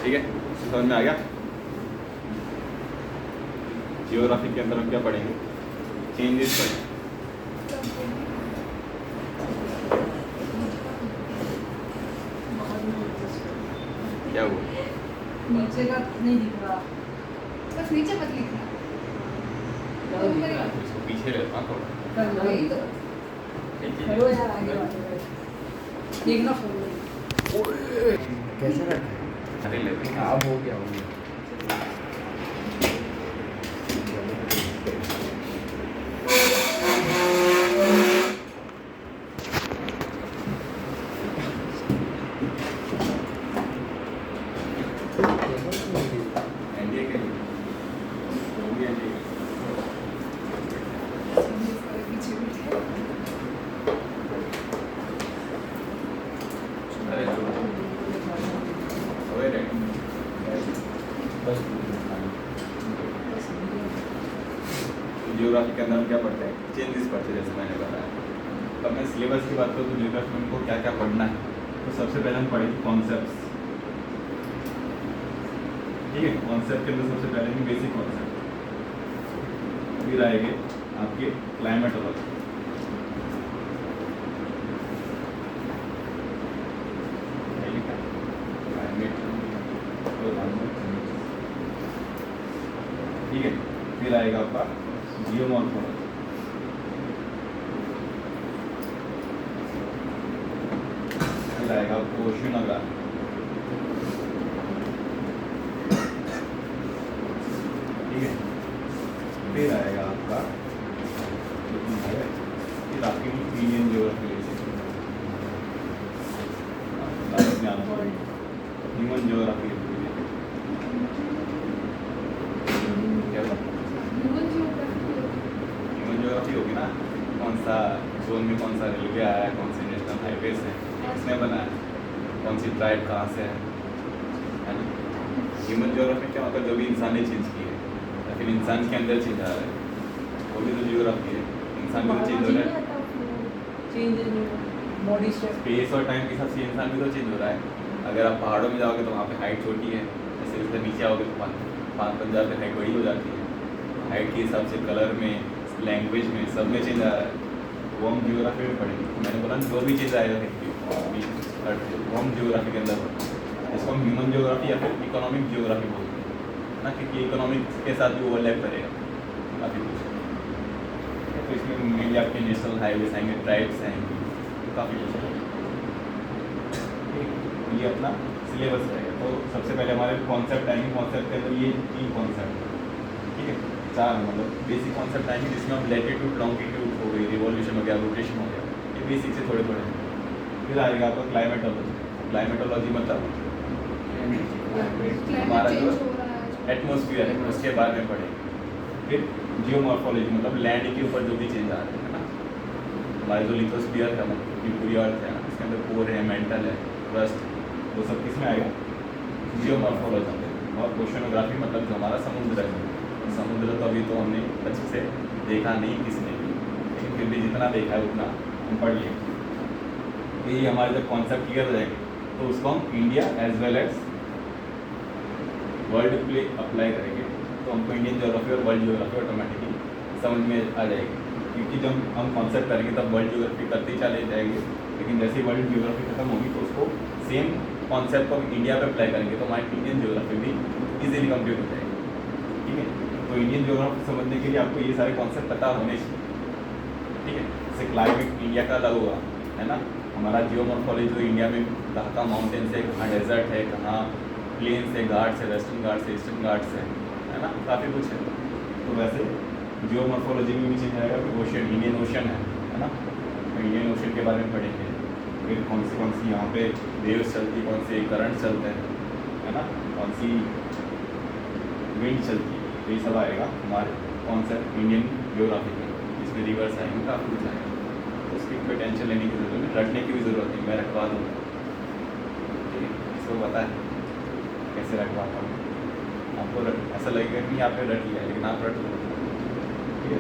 ठीक है, समझ में आ गया। जियोग्राफी के अंदर हम क्या पढ़ेंगे, चेंजेस पढ़ेंगे। क्या हुआ? नीचे का नहीं दिख रहा, बस नीचे मत लिखना, इसको पीछे रहता थोड़ा। वही तो। हेलो यार आगे वाले देखना फोन में कैसे रखा अरे लेते हैं। अब हो गया एनडीए के लिए वो भी एनडीए पीछे पीछे अरे ओए रे बस जियोग्राफी के अंदर हम क्या पढ़ते हैं, चेंजेस पढ़ते हैं। जैसे मैंने बताया, तब मैं सिलेबस की बात करूँ तो जियोग्राफी में हमको क्या क्या पढ़ना है, तो सबसे पहले हम पढ़ेंगे कॉन्सेप्ट्स। ठीक है, कॉन्सेप्ट के अंदर सबसे पहले ही बेसिक कॉन्सेप्ट, फिर आएंगे आपके क्लाइमेटोलॉजी। ठीक है, फिर आएगा आपका जियोमॉर्फोलॉजी। फिर आएगा आपको ओशियोनोग्राफी। ठीक है, फिर आएगा आपका फिर आपकी इंडियन जियोग्राफी ह्यूमन जियोग्राफी। क्या हुआ? ह्यूमन जियोग्राफी होगी ना, कौन सा जोन में कौन सा रेलवे आया है, कौन से नेशनल हाईवेज है, किसने बनाया, कौन सी ट्राइब कहाँ से है ना। ह्यूमन जियोग्राफी क्या मतलब, जो भी इंसान ने चेंज की है या फिर इंसान के अंदर चेंज आ रहा है, वो भी तो जियोग्राफी है। इंसान भी तो चेंज हो रहा है, चेंज बॉडी शेप स्पेस और टाइम के हिसाब से इंसान भी तो चेंज हो रहा है। अगर आप पहाड़ों में जाओगे तो वहाँ पे हाइट छोटी है, जैसे उससे नीचे आओगे तो 5-50 पे हाइट बड़ी हो जाती है। हाइट के हिसाब से कलर में, लैंग्वेज में, सब में चेंज आ रहा है, वो हम जियोग्राफी में पढ़ेंगे। मैंने बोला जो भी चेंज आएगा वो हम जियोग्राफी के अंदर पढ़ेंगे, जिसको हम ह्यूमन जियोग्राफी या फिर इकोनॉमिक जियोग्राफी बोलते हैं ना, क्योंकि इकोनॉमिक के साथ भी ओवरलैप करेगा काफ़ी कुछ। तो इसमें मेनली आपके नेशनल हाईवेज आएंगे, ट्राइब्स आएंगे, काफ़ी कुछ है। ये अपना सिलेबस रहेगा। तो सबसे पहले हमारे कॉन्सेप्ट आएंगे, कॉन्सेप्ट के अंदर ये 3 कॉन्सेप्ट, ठीक है, 4 मतलब बेसिक कॉन्सेप्ट आएंगे, जिसमें हम लैटिट्यूड, लॉन्गिट्यूड हो गई, रिवॉल्यूशन हो गया, रोटेशन हो गया, ये बेसिक से थोड़े थोड़े। फिर आएगा आपका क्लाइमेटोलॉजी। क्लाइमेटोलॉजी मतलब हमारा जो एटमोसफियर है उसके बारे में पढ़ेंगे। फिर जियोमॉर्फोलॉजी मतलब लैंड के ऊपर जो भी चेंज आ रहे हैं ना, हमारी जो लिथोस्फीयर है मतलब पूरी अर्थ है ना, इसके अंदर कोर है, मेंटल है, रस्ट, वो सब किस में आएगा, जियोमॉर्फोलॉजी में। और ओशियोनोग्राफी मतलब जो हमारा समुद्र है, समुद्र तो अभी तो हमने अच्छे से देखा नहीं किसने भी, लेकिन फिर भी जितना देखा है उतना हम पढ़ लिए। यही हमारे जब कॉन्सेप्ट क्लियर हो जाएंगे तो उसको हम India as well as world पे अप्लाई करेंगे, तो हमको इंडियन ज्योग्राफी और वर्ल्ड ज्योग्राफी ऑटोमेटिकली समझ में आ जाएगी। क्योंकि जब हम कॉन्सेप्ट करेंगे तब वर्ल्ड ज्योग्राफी करते ही चले जाएंगे, लेकिन जैसे ही वर्ल्ड ज्योग्राफी खत्म होगी तो उसको सेम कॉन्सेप्ट को इंडिया पे अप्लाई करेंगे तो हमारी इंडियन ज्योग्राफी भी इजीली कंप्लीट हो जाएगी। ठीक है, तो इंडियन ज्योग्राफी समझने के लिए आपको ये सारे कॉन्सेप्ट पता होने चाहिए। ठीक है, जैसे क्लाइमेट इंडिया का अलग होगा, है ना, हमारा जियोमॉर्फोलॉजी जो इंडिया में कहाँ माउंटेन्स है, कहाँ डेजर्ट है, कहाँ प्लेन्स है, घाट्स है, वेस्टर्न घाट्स है, ईस्टर्न घाट्स है ना, काफ़ी कुछ है। तो वैसे जियोमॉर्फोलॉजी में भी चेंज आएगा कि ओशन, इंडियन ओशन है ना, तो इंडियन ओशन के बारे में पढ़ेंगे। फिर कौन सी यहाँ पे वेव्स चलती, कौन से करंट चलते हैं, है ना, कौन सी विंड चलती है, तो ये सब आएगा हमारे कॉन्सेप्ट इंडियन ज्योग्राफी में। इसमें रिवर्स आएंगे, काफ़ी कुछ आएगा, तो उसकी कोई टेंशन लेने की जरूरत नहीं, रटने की भी ज़रूरत नहीं, मैं रखवा दूँगा। ठीक है, इसको पता है कैसे रखवाता हूँ। आपको ऐसा लगेगा कि आपने रट लिया है, लेकिन आप रट लो। ठीक है,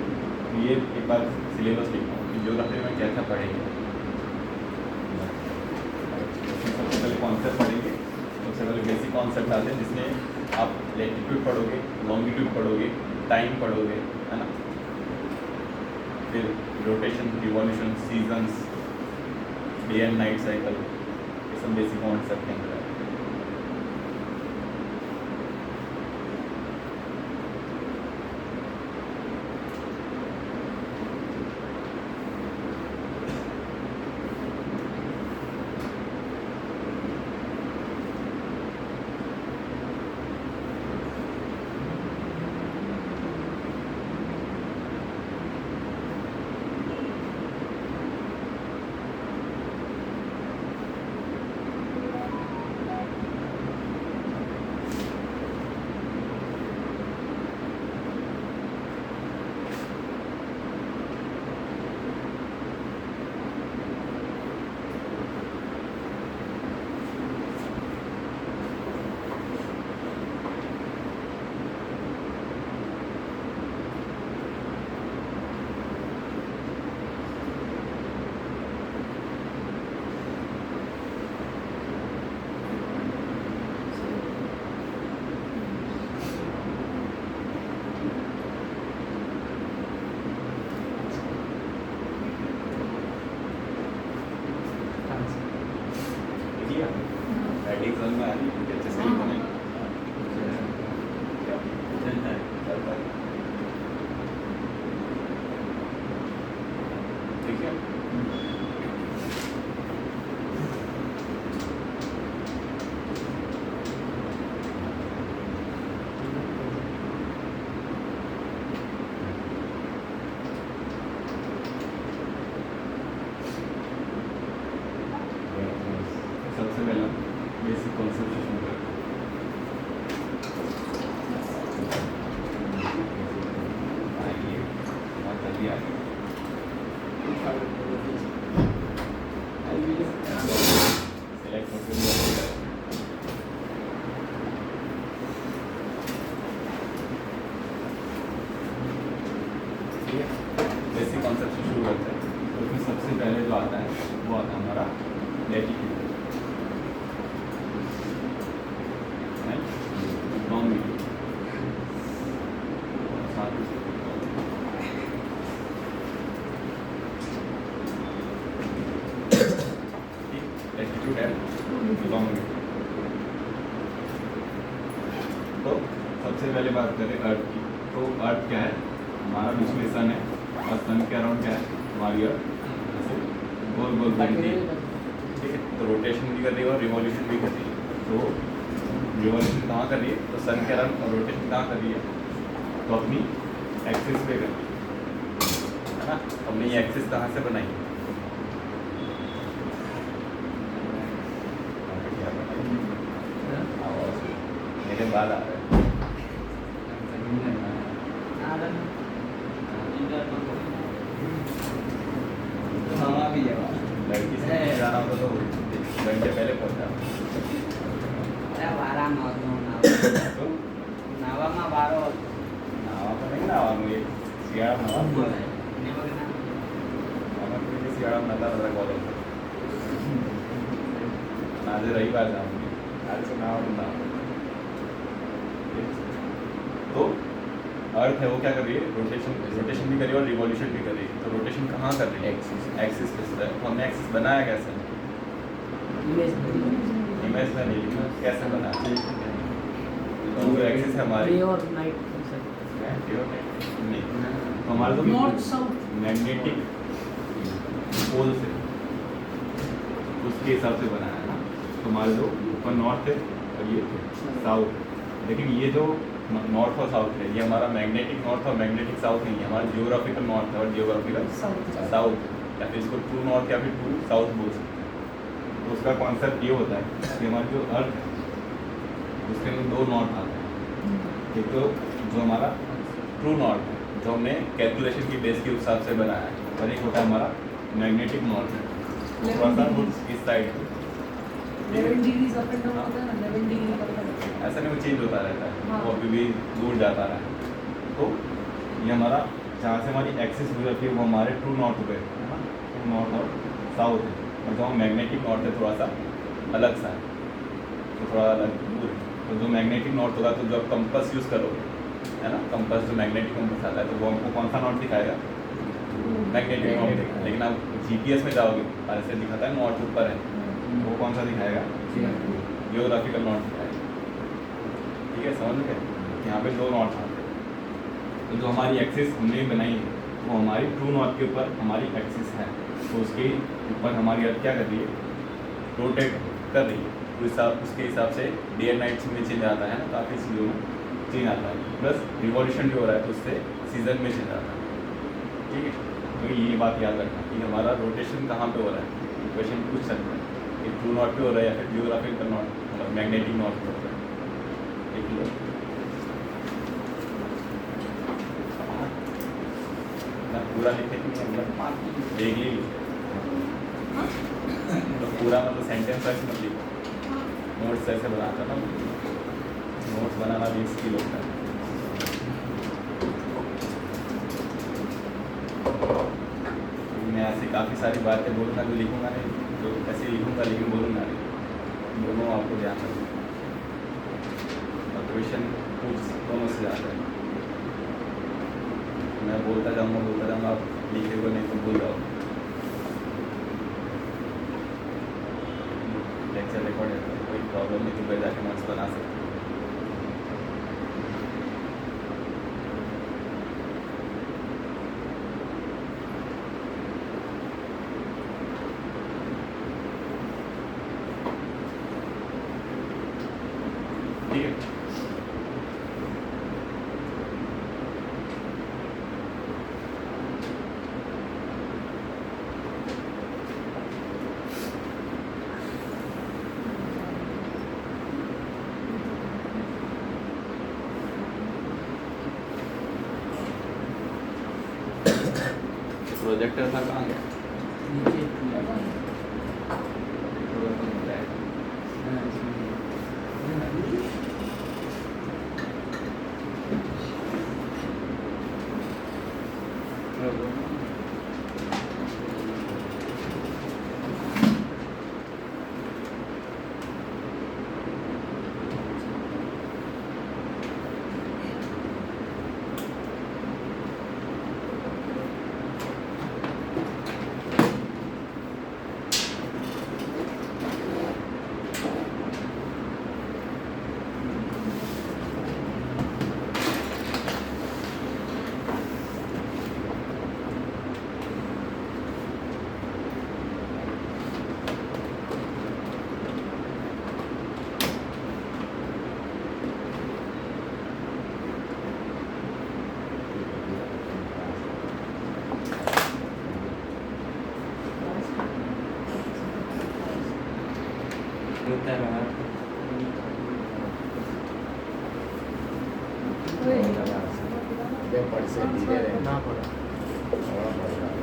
तो ये एक बार सिलेबस लिखा हूँ कि ज्योग्राफी में क्या क्या पढ़ेंगे। सबसे पहले कॉन्सेप्ट पढ़ेंगे, सबसे पहले बेसिक कॉन्सेप्ट आते हैं जिसमें आप लैटिट्यूड पढ़ोगे, लॉन्गिट्यूड पढ़ोगे, टाइम पढ़ोगे, है ना, फिर rotation, revolution, seasons, day and night cycle, ये सब बेसिक कॉन्सेप्ट के अंदर है। राइटिंग समझ में आ रही है, अच्छे से लिखो नहीं चलता है, ठीक है। सबसे पहला बेसिक कॉन्सेप्ट शुरू करते हैं। आइए बहुत जल्दी आइए, सेलेक्ट करके ठीक है। बेसिक कॉन्सेप्ट से शुरू करते हैं। तो उसमें सबसे पहले जो आता है वो आता है हमारा लैटिट्यूड, लैटिट्यूड है लॉन्गिट्यूड। तो सबसे पहले बात करें अर्थ की, तो अर्थ क्या है, हमारा बीच में सन है और सन के अराउंड क्या है हमारी अर्थ ऐसे गोल गोल घूमती है, ठीक है। तो रोटेशन भी कर रही है और रिवॉल्यूशन भी कर रही है। तो रिवॉल्यूशन कहाँ कर रही है, तो सन के अराउंड, और रोटेशन कहाँ कर रही है, तो अपनी एक्सिस पे कर रही है ना। हमने ये एक्सिस कहाँ से बनाई है, मेरे बाल आ रहे हैं, लड़की से जाना होता तो घंटे पहले पहुंचा। तो નાવામાં વારો નાવા તો નહીં નાવાનું, એ શિયાળામાં નાવાનું. ને વગરના આમાં કોઈ શિયાળામાં નતા નતા કોલેજ. આજે રવિવાર છે, આજે તો નાવાનું ના. तो अर्थ है वो क्या कर रही है, रोटेशन भी कर रही है और रिवॉल्यूशन भी कर रही है। तो रोटेशन कहाँ कर रही है, एक्सिस पे। तो हमने एक्सिस बनाया कैसे, इमेज में नहीं लिखा, कैसे बनाया, तो वो एक्सिस है हमारी और नाइट नहीं, तो हमारे तो नॉर्थ साउथ मैग्नेटिक पोल से उसके हिसाब से बनाया है ना। तो हमारे जो ऊपर नॉर्थ है और ये साउथ, लेकिन ये जो नॉर्थ और साउथ है ये हमारा मैग्नेटिक नॉर्थ और मैग्नेटिक साउथ नहीं है, हमारा जियोग्राफिकल नॉर्थ है और जियोग्राफिकल साउथ, या फिर इसको ट्रू नॉर्थ या फिर ट्रू साउथ बोल सकते हैं। तो उसका कॉन्सेप्ट ये होता है कि हमारी जो अर्थ है उसके अंदर दो नॉर्थ आते हैं। एक तो जो हमारा ट्रू नॉर्थ है जो हमने कैलकुलेशन की बेस के हिसाब से बनाया है, और एक होता है हमारा मैग्नेटिक नॉर्थ है, थोड़ा सा इस side 11 degrees up and down होता है ना, 11 डिग्री अप एंड डाउन। ऐसा नहीं, वो चेंज होता रहता है, हाँ। वो अभी भी दूर जाता रहा है। तो ये हमारा जहाँ से हमारी एक्सिस हो जाती है वो हमारे ट्रू नॉर्थ पे है ना, ट्रू नॉर्थ और साउथ है, और जो मैग्नेटिक नॉर्थ है थोड़ा सा अलग सा है। तो तो थोड़ा अलग दूर है। तो जो मैग्नेटिक नॉर्थ होगा, तो जब कंपास यूज़ करोगे, है ना, कंपास जो मैग्नेटिक कंपास आता है, तो वो हमको कौन सा नॉर्थ दिखाएगा? मैग्नेटिक नॉर्थ दिखाएगा। लेकिन आप जीपीएस में जाओगे, ऐसे दिखाता है नॉर्थ ऊपर है, तो वो कौन सा दिखाएगा? जियोग्राफिकल नॉर्थ दिखाएगा। ठीक है, समझ गए? यहाँ पे दो नॉर्थ आते हैं। तो जो हमारी एक्सिस हमने बनाई है, वो हमारी ट्रू नॉर्थ के ऊपर हमारी एक्सिस है, तो उसके ऊपर हमारी अर्थ क्या कर रही है? रोटेट कर रही है। तो उसके हिसाब से डे एंड नाइट में चेंज आता है ना, काफ़ी चीज़ों में चेंज आता है, प्लस रिवॉल्यूशन भी हो रहा है, तो उससे सीजन में चेंज आता है। ठीक है, तो ये बात याद रखना कि हमारा रोटेशन कहाँ पे हो रहा है। क्वेश्चन पूछ सकते हैं कि ट्रू नॉर्थ पे हो रहा है या फिर जियोग्राफिकल नॉर्थ, मतलब मैग्नेटिक नॉर्थ पे हो रहा है। देख लो, पूरा लिखे कि नहीं, मतलब डेली लिखे, तो पूरा मतलब सेंटेंस ऐसे मत लिखो, नोट्स ऐसे बनाता ना, नोट्स बनाना भी स्किल होता है। मैं ऐसे काफ़ी सारी बातें बोलूँगा जो लिखूँगा नहीं, जो ऐसे लिखूँगा लेकिन बोलूँगा नहीं, दोनों आपको ध्यान रखना। और क्वेश्चन कुछ दोनों से ज़्यादा है, मैं बोलता जाऊँगा, आप लिखे हुए नहीं तो भूल जाओ। लेक्चर रिकॉर्ड है, कोई प्रॉब्लम नहीं, तो जाके नोट्स बना सकते। ठीक है, प्रोजेक्टर था कहाँ गया? पढ़ से धीरे रहना पड़ा, थोड़ा पड़ रहा है।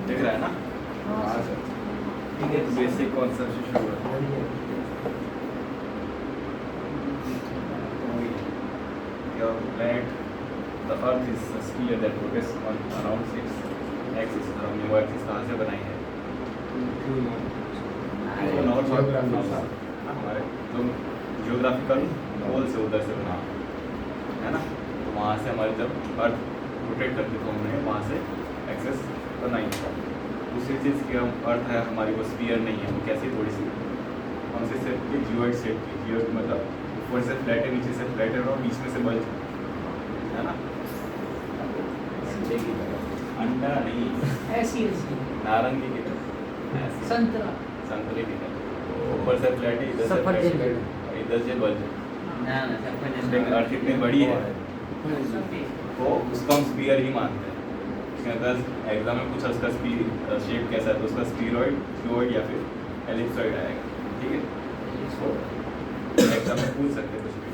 दिख रहा है ना? ठीक है, तो बेसिक कॉन्सेप्ट से शुरू है। Your planet, the Earth is a sphere that rotates on around its axis. हमने वो axis कहाँ से बनाई है? हमारे जो जियोग्राफिकल पोल से उधर से बना है ना, तो वहाँ से हमारी जब अर्थ रोटेट करती तो हमने वहाँ से एक्सेस बनाई। दूसरी चीज़ की हम अर्थ है हमारी, वो स्फीयर नहीं है, वो कैसी थोड़ी सी कौन सी शेप की? जियोइड शेप की। जियोइड मतलब ऊपर से फ्लैट है, नीचे से फ्लैट है और बीच में से बल्ज है ना, अंडा नहीं, ऐसी ऐसी नारंगी की तरह, ऐसी संतरा संतरे की तरह, ऊपर से फ्लैट है, इधर से फ्लैट है, इधर से बल्ज है। लेकिन अर्थ इतनी बड़ी है तो उसका हम स्फीयर ही मानते हैं। अगर एग्जाम में पूछा उसका शेप कैसा है, तो उसका स्फीरॉइड, क्यूबॉइड या फिर एलिप्सॉइड आएगा। ठीक है, एग्जाम में पूछ सकते हैं कुछ भी।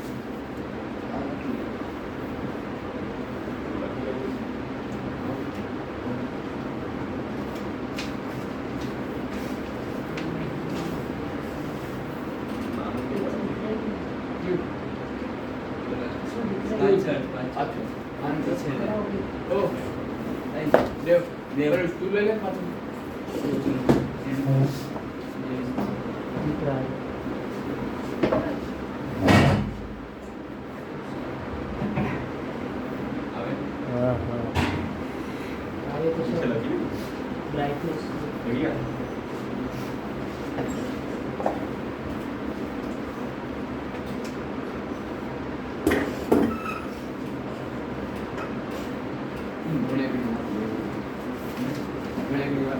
ओ देव देव स्टूल ले ले पाछू આવે हाँ हाँ आगे तो पीछे सब लगी ब्राइटनेस बढ़िया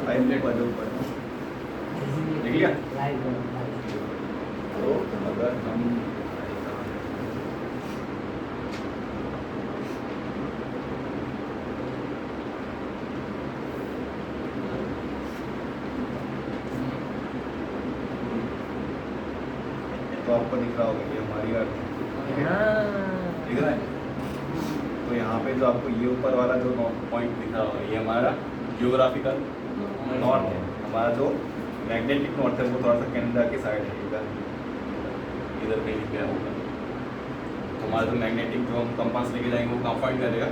पाइपलेट वाले ऊपर देख लिया? लाइव तो अगर हम तो आपको दिख रहा होगा ये हमारी अर्थ है हाँ ठीक है। तो यहाँ पे जो आपको ये ऊपर वाला जो पॉइंट दिख रहा होगा ये हमारा जियोग्राफिकल नॉर्थ है। हमारा जो मैग्नेटिक नॉर्थ है वो थोड़ा सा कनाडा के साइड है इधर कहीं पे होगा। तो हमारा जो मैग्नेटिक जो हम कंपास लेके जाएंगे वो कहाँ पॉइंट करेगा,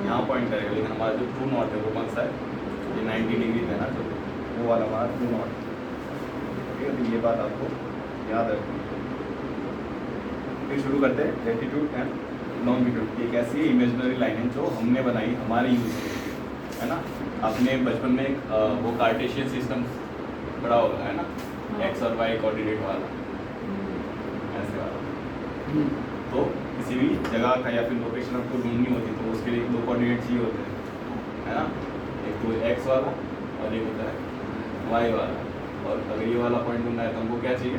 यहाँ पॉइंट करेगा। लेकिन हमारा जो ट्रू नॉर्थ है वो कौन सा है, ये 90 डिग्री है ना, तो वो वाला हमारा ट्रू नॉर्थ है। ठीक है, तो ये बात आपको याद रखनी है। फिर शुरू करते हैं लैटिट्यूड एंड लॉन्गिट्यूड। एक ऐसी इमेजिनरी लाइन है जो हमने बनाई हमारे यूज के, है ना। आपने बचपन में एक वो कार्टेशियन सिस्टम पढ़ा होगा, है ना, एक्स और वाई कोऑर्डिनेट वाला, ऐसे वाला। तो किसी भी जगह का या फिर लोकेशन आपको ढूंढनी होती तो उसके लिए दो कोऑर्डिनेट चाहिए होते हैं, है ना। एक तो एक्स वाला और एक होता है वाई वाला। और अगर ये वाला पॉइंट ढूंढना है तो हमको क्या चाहिए,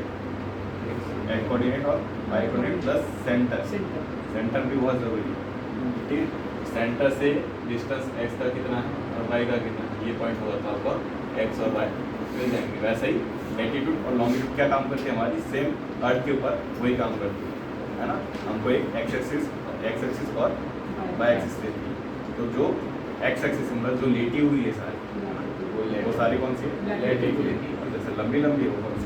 एक्स कोऑर्डिनेट और Y coordinate plus centre. Centre भी बहुत ज़रूरी है, ठीक है। सेंटर से डिस्टेंस एक्स का कितना है और वाई का कितना है, ये पॉइंट होगा तो आपको एक्स और वाई मिल जाएंगे। वैसे ही लैटिट्यूड और लॉन्गिट्यूड क्या काम करती है, हमारी सेम अर्थ के ऊपर वही काम करती है ना। हमको एक एक्स एक्सिस और वाई एक्सिस देती है। तो जो एक्स एक्सिस मतलब जो लेटी हुई है सारी, वो सारी कौन सी है, लैटिट्यूड। और जैसे लंबी लंबी है वो कौन सी,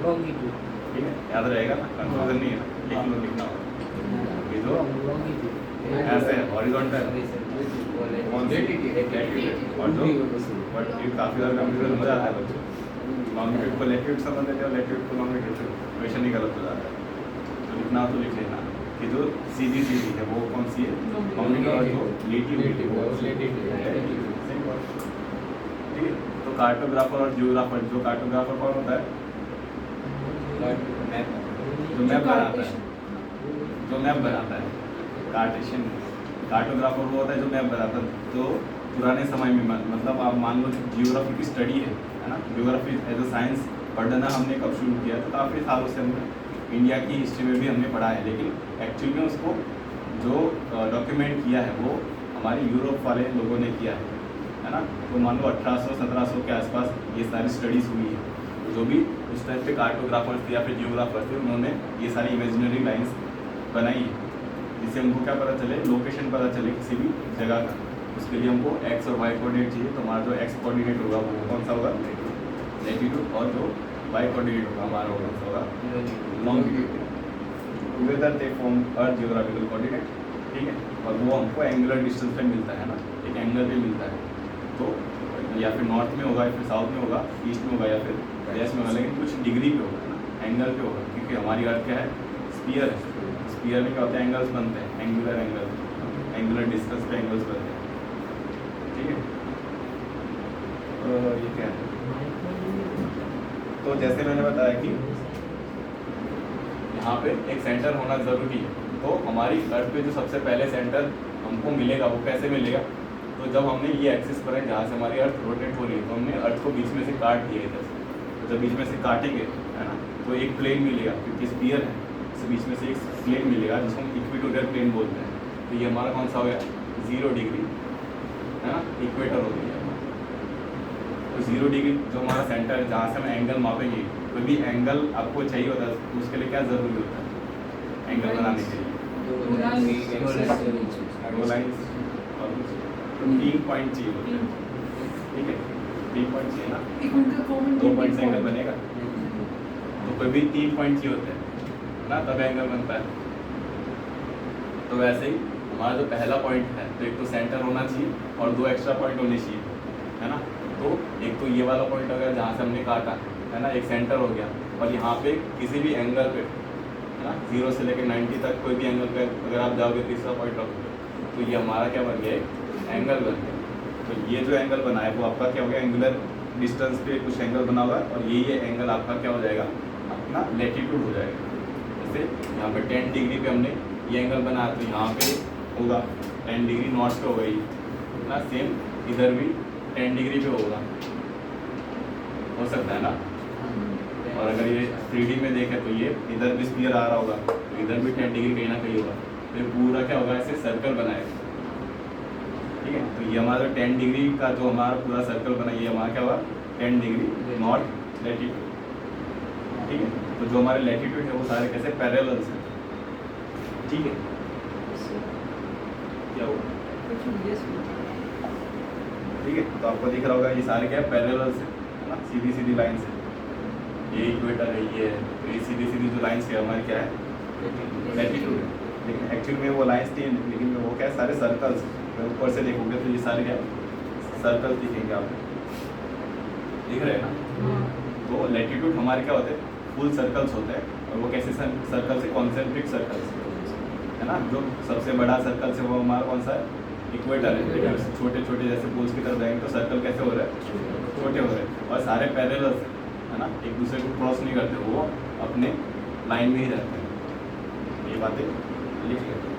लॉन्गिट्यूड ठीक है, याद रहेगा ना, कंफ्यूजन नहीं है ना, लेकिन वो लिखना होगा। ये जो ऐसे है हॉरिजॉन्टल कौन सी लैटिट्यूड, और जो बट ये काफ़ी ज़्यादा कंफ्यूजन हो जाता है बच्चों। लॉन्गिट्यूड को लैटिट्यूड समझ लेते हैं और लैटिट्यूड को लॉन्गिट्यूड, क्वेश्चन ही गलत हो जाता है। तो लिखना तो लिख लेना कि जो सीधी सीधी है वो कौन सी है, लॉन्गिट्यूड, और जो लेटी हुई है वो लैटिट्यूड। ठीक है। तो कार्टोग्राफर और जियोग्राफर, जो कार्टोग्राफर कौन होता है, जो मैप बनाता है, जो मैप बनाता है। कार्टेशियन कार्टोग्राफर वो होता है जो मैप बनाता है। तो पुराने समय में मतलब आप मान लो जियोग्राफी की स्टडी है ना, जियोग्राफी एज अ साइंस पढ़ना हमने कब शुरू किया, तो काफ़ी सालों से हमने इंडिया की हिस्ट्री में भी हमने पढ़ा है। लेकिन एक्चुअली में उसको जो डॉक्यूमेंट किया है वो हमारे यूरोप वाले लोगों ने किया है ना। तो मान लो 1800-1700 के आसपास ये सारी स्टडीज़ हुई है। जो भी उस टाइम पे कार्टोग्राफर्स थे या फिर जियोग्राफर थे, उन्होंने ये सारी इमेजिनरी लाइंस बनाई है, जिससे हमको क्या पता चले, लोकेशन पता चले किसी भी जगह का। उसके लिए हमको एक्स और वाई कोऑर्डिनेट चाहिए। तो हमारा जो एक्स कोऑर्डिनेट होगा वो कौन सा होगा, लैटिट्यूड, और जो वाई कोऑर्डिनेट होगा हमारा वो कौन सा होगा, longitude. Together they form earth geographical coordinate, ठीक है। और वो हमको एंगुलर डिस्टेंस पे मिलता है ना, एक एंगल पे मिलता है। तो या फिर नॉर्थ में होगा या फिर साउथ में होगा, ईस्ट में होगा या फिर वेस्ट में होगा, लेकिन कुछ डिग्री पे होगा ना, एंगल पे होगा। क्योंकि हमारी अर्थ क्या है, स्फीयर है। स्फीयर में क्या होता है, एंगल्स बनते हैं, एंगुलर एंगल, एंगुलर डिस्टेंस पे एंगल्स बनते हैं, ठीक है। ये क्या है, तो जैसे मैंने बताया कि यहाँ पे एक सेंटर होना ज़रूरी है। तो हमारी अर्थ पे जो सबसे पहले सेंटर हमको मिलेगा वो कैसे मिलेगा, तो जब हमने ये एक्सिस पर है जहाँ से हमारी अर्थ रोटेट हो रही है, तो हमने अर्थ को बीच में से काट दिया इधर से। तो जब बीच में से काटेंगे, है ना, तो एक प्लेन मिलेगा, क्योंकि स्फीयर है, तो बीच में से एक प्लेन मिलेगा जिसको हम इक्वेटोरियल प्लेन बोलते हैं। तो ये हमारा कौन सा हो गया, 0 डिग्री, है ना, इक्वेटर हो गया। तो 0 डिग्री जो हमारा सेंटर है, जहाँ से हम एंगल मापेंगे, कोई भी एंगल आपको चाहिए होता है तो उसके लिए क्या ज़रूरी होता है, एंगल बनाने के लिए दो लाइन्स और 3 पॉइंट चाहिए होते हैं, ठीक है। 3 पॉइंट चाहिए ना, एक उनका कॉमन 2 पॉइंट से एंगल बनेगा। तो कोई भी 3 पॉइंट चाहिए होते हैं ना, तब एंगल बनता है। तो वैसे ही हमारा जो पहला पॉइंट है तो एक तो सेंटर होना चाहिए और 2 एक्स्ट्रा पॉइंट होने चाहिए, है ना। तो एक तो ये वाला पॉइंट अगर जहाँ से हमने काटा है ना, एक सेंटर हो गया, और यहाँ पे किसी भी एंगल पे है ना 0 से लेकर 90 तक कोई भी एंगल पे अगर आप जाओगे तीसरा पॉइंट रखोगे तो ये हमारा क्या बन गया, एक एंगल बन गया। तो ये जो एंगल बना है वो आपका क्या हो गया, एंगुलर डिस्टेंस पे कुछ एंगल बना हुआ है, और ये एंगल आपका क्या हो जाएगा, अपना लैटिट्यूड हो जाएगा। जैसे यहाँ पे 10 डिग्री पे हमने ये एंगल बनाया तो यहाँ पे होगा 10 डिग्री नॉर्थ पे होगा ये, है ना। सेम इधर भी 10 डिग्री पे होगा, हो सकता है ना। और अगर ये 3D में देखें तो ये इधर भी स्फीयर आ रहा होगा तो इधर भी 10 डिग्री कहीं ना कहीं होगा, तो ये पूरा क्या होगा, ऐसे सर्कल बनाएगा, ठीक है। तो ये हमारा 10 डिग्री का जो हमारा पूरा सर्कल बना, ये हमारा क्या हुआ 10 डिग्री नॉर्थ लैटिट्यूड, ठीक है। तो जो हमारे लैटिट्यूड है वो सारे कैसे पैरेलल्स हैं, ठीक है। क्या हुआ, ठीक है। तो आपको दिख रहा होगा ये सारे क्या पैरेलल्स हैं, है ना, सीधी सीधी लाइंस है। ये इक्वेटर है, ये है, तो ये सीधी सीधी जो लाइंस है हमारी क्या है, लैटिट्यूड है। लेकिन एक्चुअल में वो लाइंस थी, लेकिन वो क्या है, सारे सर्कल्स। तो ऊपर से देखोगे तो ये सारे क्या सर्कल दिखेंगे आपको, दिख रहे हैं ना। तो लैटिट्यूड हमारे क्या होते हैं, फुल सर्कल्स होते हैं, और वो कैसे सर्कल से, कॉन्सेंट्रिक सर्कल्स, है ना। जो सबसे बड़ा सर्कल से वो हमारा कौन सा है, इक्वेटर है। छोटे छोटे जैसे पोल्स की तरफ जाएंगे तो सर्कल कैसे हो रहे हैं, छोटे हो रहे हैं, और सारे पैरेलल्स है ना, एक दूसरे को क्रॉस नहीं करते, वो अपने लाइन में ही रहते हैं। ये बातें लिख लेते हैं।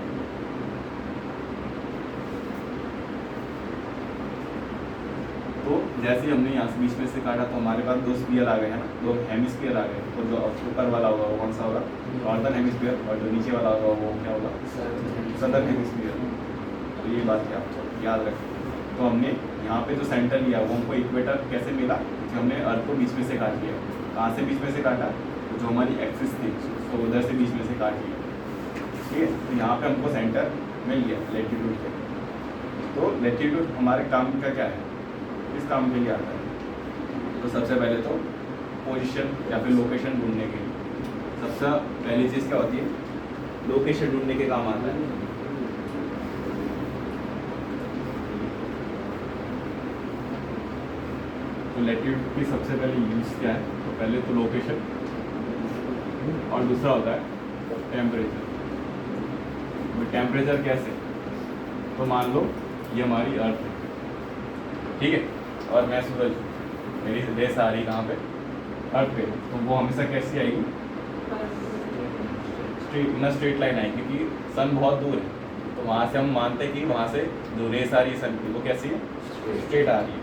तो जैसे ही हमने यहाँ से बीच में से काटा तो हमारे पास 2 स्फीयर आ गए, है ना, 2 हेमिस्फीयर आ गए। तो जो ऊपर वाला होगा वो कौन सा होगा, नॉर्दर्न हेमिस्फीयर, और जो नीचे वाला होगा वो क्या होगा, सदर्न हेमिस्फीयर। तो ये बात क्या आपको याद रखें। तो हमने यहाँ पे जो सेंटर लिया वो हमको इक्वेटर कैसे मिला, कि हमने अर्थ को बीच में से काट लिया। कहाँ से बीच में से काटा, तो जो हमारी एक्सिस थी तो उधर से बीच में से काट लिया, ठीक है। तो यहाँ पे हमको सेंटर मिल गया लैटिट्यूड के। तो लैटिट्यूड हमारे काम का क्या है, किस काम के लिए आता है, तो सबसे पहले तो पोजीशन या फिर लोकेशन ढूंढने के लिए। सबसे पहली चीज़ क्या होती है, लोकेशन ढूंढने के काम आता है। तो लैटिट्यूड की सबसे पहले यूज क्या है, तो पहले तो लोकेशन, और दूसरा होता है टेम्परेचर। टेम्परेचर कैसे, तो मान लो ये हमारी अर्थ है, ठीक है, और मैं सूरज, मेरी रेस आ रही कहाँ पे, अर्थ पे, तो वो हमेशा कैसी आएगी, स्ट्रेट लाइन आएगी, क्योंकि सन बहुत दूर है। तो वहाँ से हम मानते हैं कि वहाँ से जो रेस आ रही है सन की वो कैसी है, स्ट्रेट आ रही है,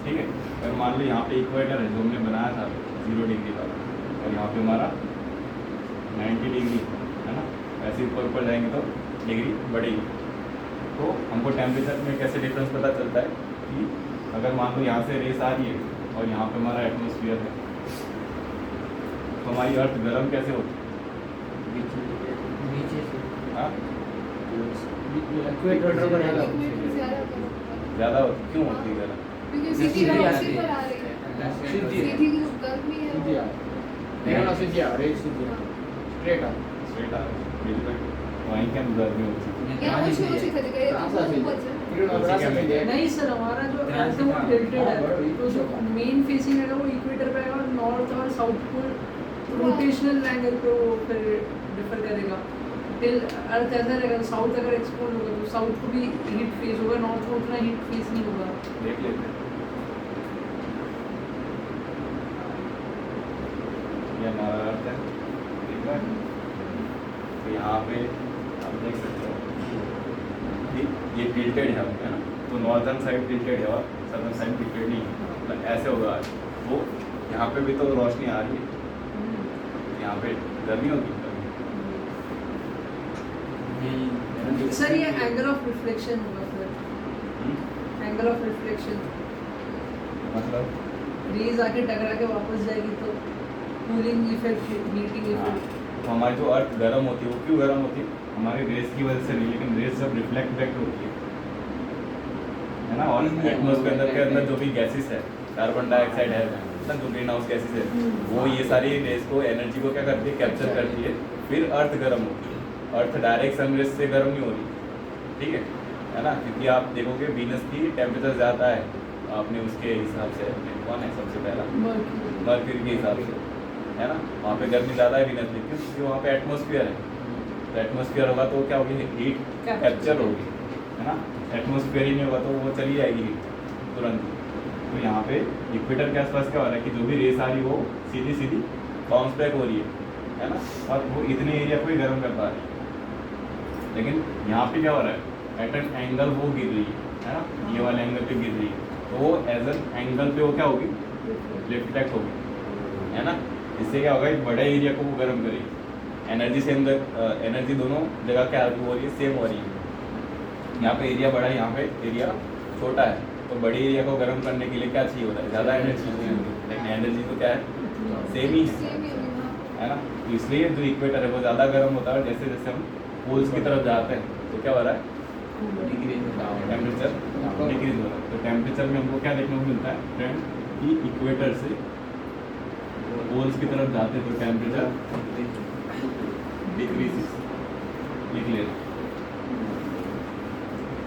ठीक है। अगर मान लो यहाँ पे इक्वेटर है जो हमने बनाया था 0 डिग्री का, और यहाँ पे हमारा 90 डिग्री है ना, ऐसे ऊपर जाएंगे तो डिग्री बढ़ेगी। तो हमको टेम्परेचर में कैसे डिफरेंस पता चलता है, कि अगर मान लो यहाँ से रेस आ रही है और यहाँ पे हमारा एटमॉस्फेयर है, तो हमारी अर्थ गर्म कैसे होती है, नीचे से हाँ इक्वेटर पर एक है। मिनट में ज़्यादा करो। ज़्यादा होती, क्यों होती है गर्म, क्योंकि सीधी सीधी आ रोशनी रही है। पर आ रही है। सीधी है। सीधी की जो गर्मी है सीधी आ वो- ना सीधी आ रही, सीधी स्ट्रेट आ स्ट्रेट आ रही है, बिल्कुल वहीं क्या गर्मी होती है। यहाँ ऊँची खड़ी गई है, तो वो ऊपर चल। नहीं सर, हमारा जो अर्थ है वो टिल्टेड है, तो जो मेन फेसिंग है वो इक्वेटर पे आएगा, नॉर्थ और साउथ को रोटेशनल एंगल पे वो फिर डिफर करेगा। टिल अर्थ ऐसा रहेगा, साउथ अगर एक्सपोज होगा तो साउथ को भी हीट फेस होगा, नॉर्थ को उतना हीट फेस नहीं होगा। देख लेते हैं, ये हमारा अर्थ है, ठीक है। तो यहाँ पे आप देख सकते हो कि ये टिल्टेड है ना, तो नॉर्दर्न साइड टिल्टेड है और सदर्न साइड टिल्टेड नहीं है, मतलब ऐसे होगा। तो यहाँ पे भी तो रोशनी आ रही है, यहाँ पे गर्मी होगी, सर ये एंगल ऑफ रिफ्लेक्शन होगा सर, एंगल ऑफ रिफ्लेक्शन। मतलब रेज आके टकरा के वापस जाएगी तो कूलिंग इफेक्ट, हीटिंग हाँ, इफेक्ट। तो हमारी जो अर्थ गर्म होती है वो क्यों गर्म होती है, हमारी रेस की वजह से नहीं, लेकिन रेस जब रिफ्लेक्ट बैक होती है ना, और एटमॉस्फेयर के अंदर जो भी गैसेस है, कार्बन डाइऑक्साइड है ना, जो ग्रीन हाउस गैसेस है, वो ये सारी रेस को, एनर्जी को क्या करती है, कैप्चर करती है, फिर अर्थ गर्म होती है। अर्थ डायरेक्ट सनरेज से गर्म नहीं हो रही, ठीक है ना, क्योंकि आप देखोगे वीनस की टेम्परेचर ज़्यादा है अपने उसके हिसाब से, कौन है सबसे पहला, मर्क्यूरी के हिसाब से, है ना, वहाँ पे गर्मी ज़्यादा है वीनस में, क्योंकि वहाँ पे एटमॉस्फेयर है, तो एटमॉस्फेयर होगा तो क्या होगी, हीट कैप्चर होगी, है ना, एटमॉस्फेयर ही नहीं होगा तो वो चली जाएगी हीट तुरंत। तो यहाँ पे इक्वेटर के आसपास क्या हो रहा है कि जो भी रेस आ रही है वो सीधी सीधी बाउंस बैक हो रही है ना, और वो इतने एरिया को ही गर्म कर पा रही है। लेकिन यहाँ पे क्या हो रहा है, एट एन एंगल वो गिर रही है ना, ये वाले एंगल पे गिर रही है, तो वो एज एन एंगल पे वो क्या होगी, रिफ्लेक्ट होगी, है ना, इससे क्या होगा, एक बड़े एरिया को वो गर्म करेगी, एनर्जी सेम, एनर्जी दोनों जगह क्या हो रही है, सेम हो रही है। यहाँ पे एरिया बड़ा है, यहाँ पे एरिया छोटा है, तो बड़ी एरिया को गर्म करने के लिए क्या चाहिए होता है, ज़्यादा एनर्जी चाहिए होती है, लेकिन एनर्जी तो क्या है, सेम ही है ना, तो इसलिए जो इक्वेटर है वो ज़्यादा गर्म होता है, जैसे जैसे हम पोल्स की तरफ जाते हैं तो क्या हो रहा है, टेम्परेचर डिक्रीज हो रहा है। तो टेम्परेचर में हमको क्या देखने को मिलता है फ्रेंड, कि इक्वेटर से पोल्स की तरफ जाते हैं तो टेम्परेचर डिक्रीज, लिख लेना।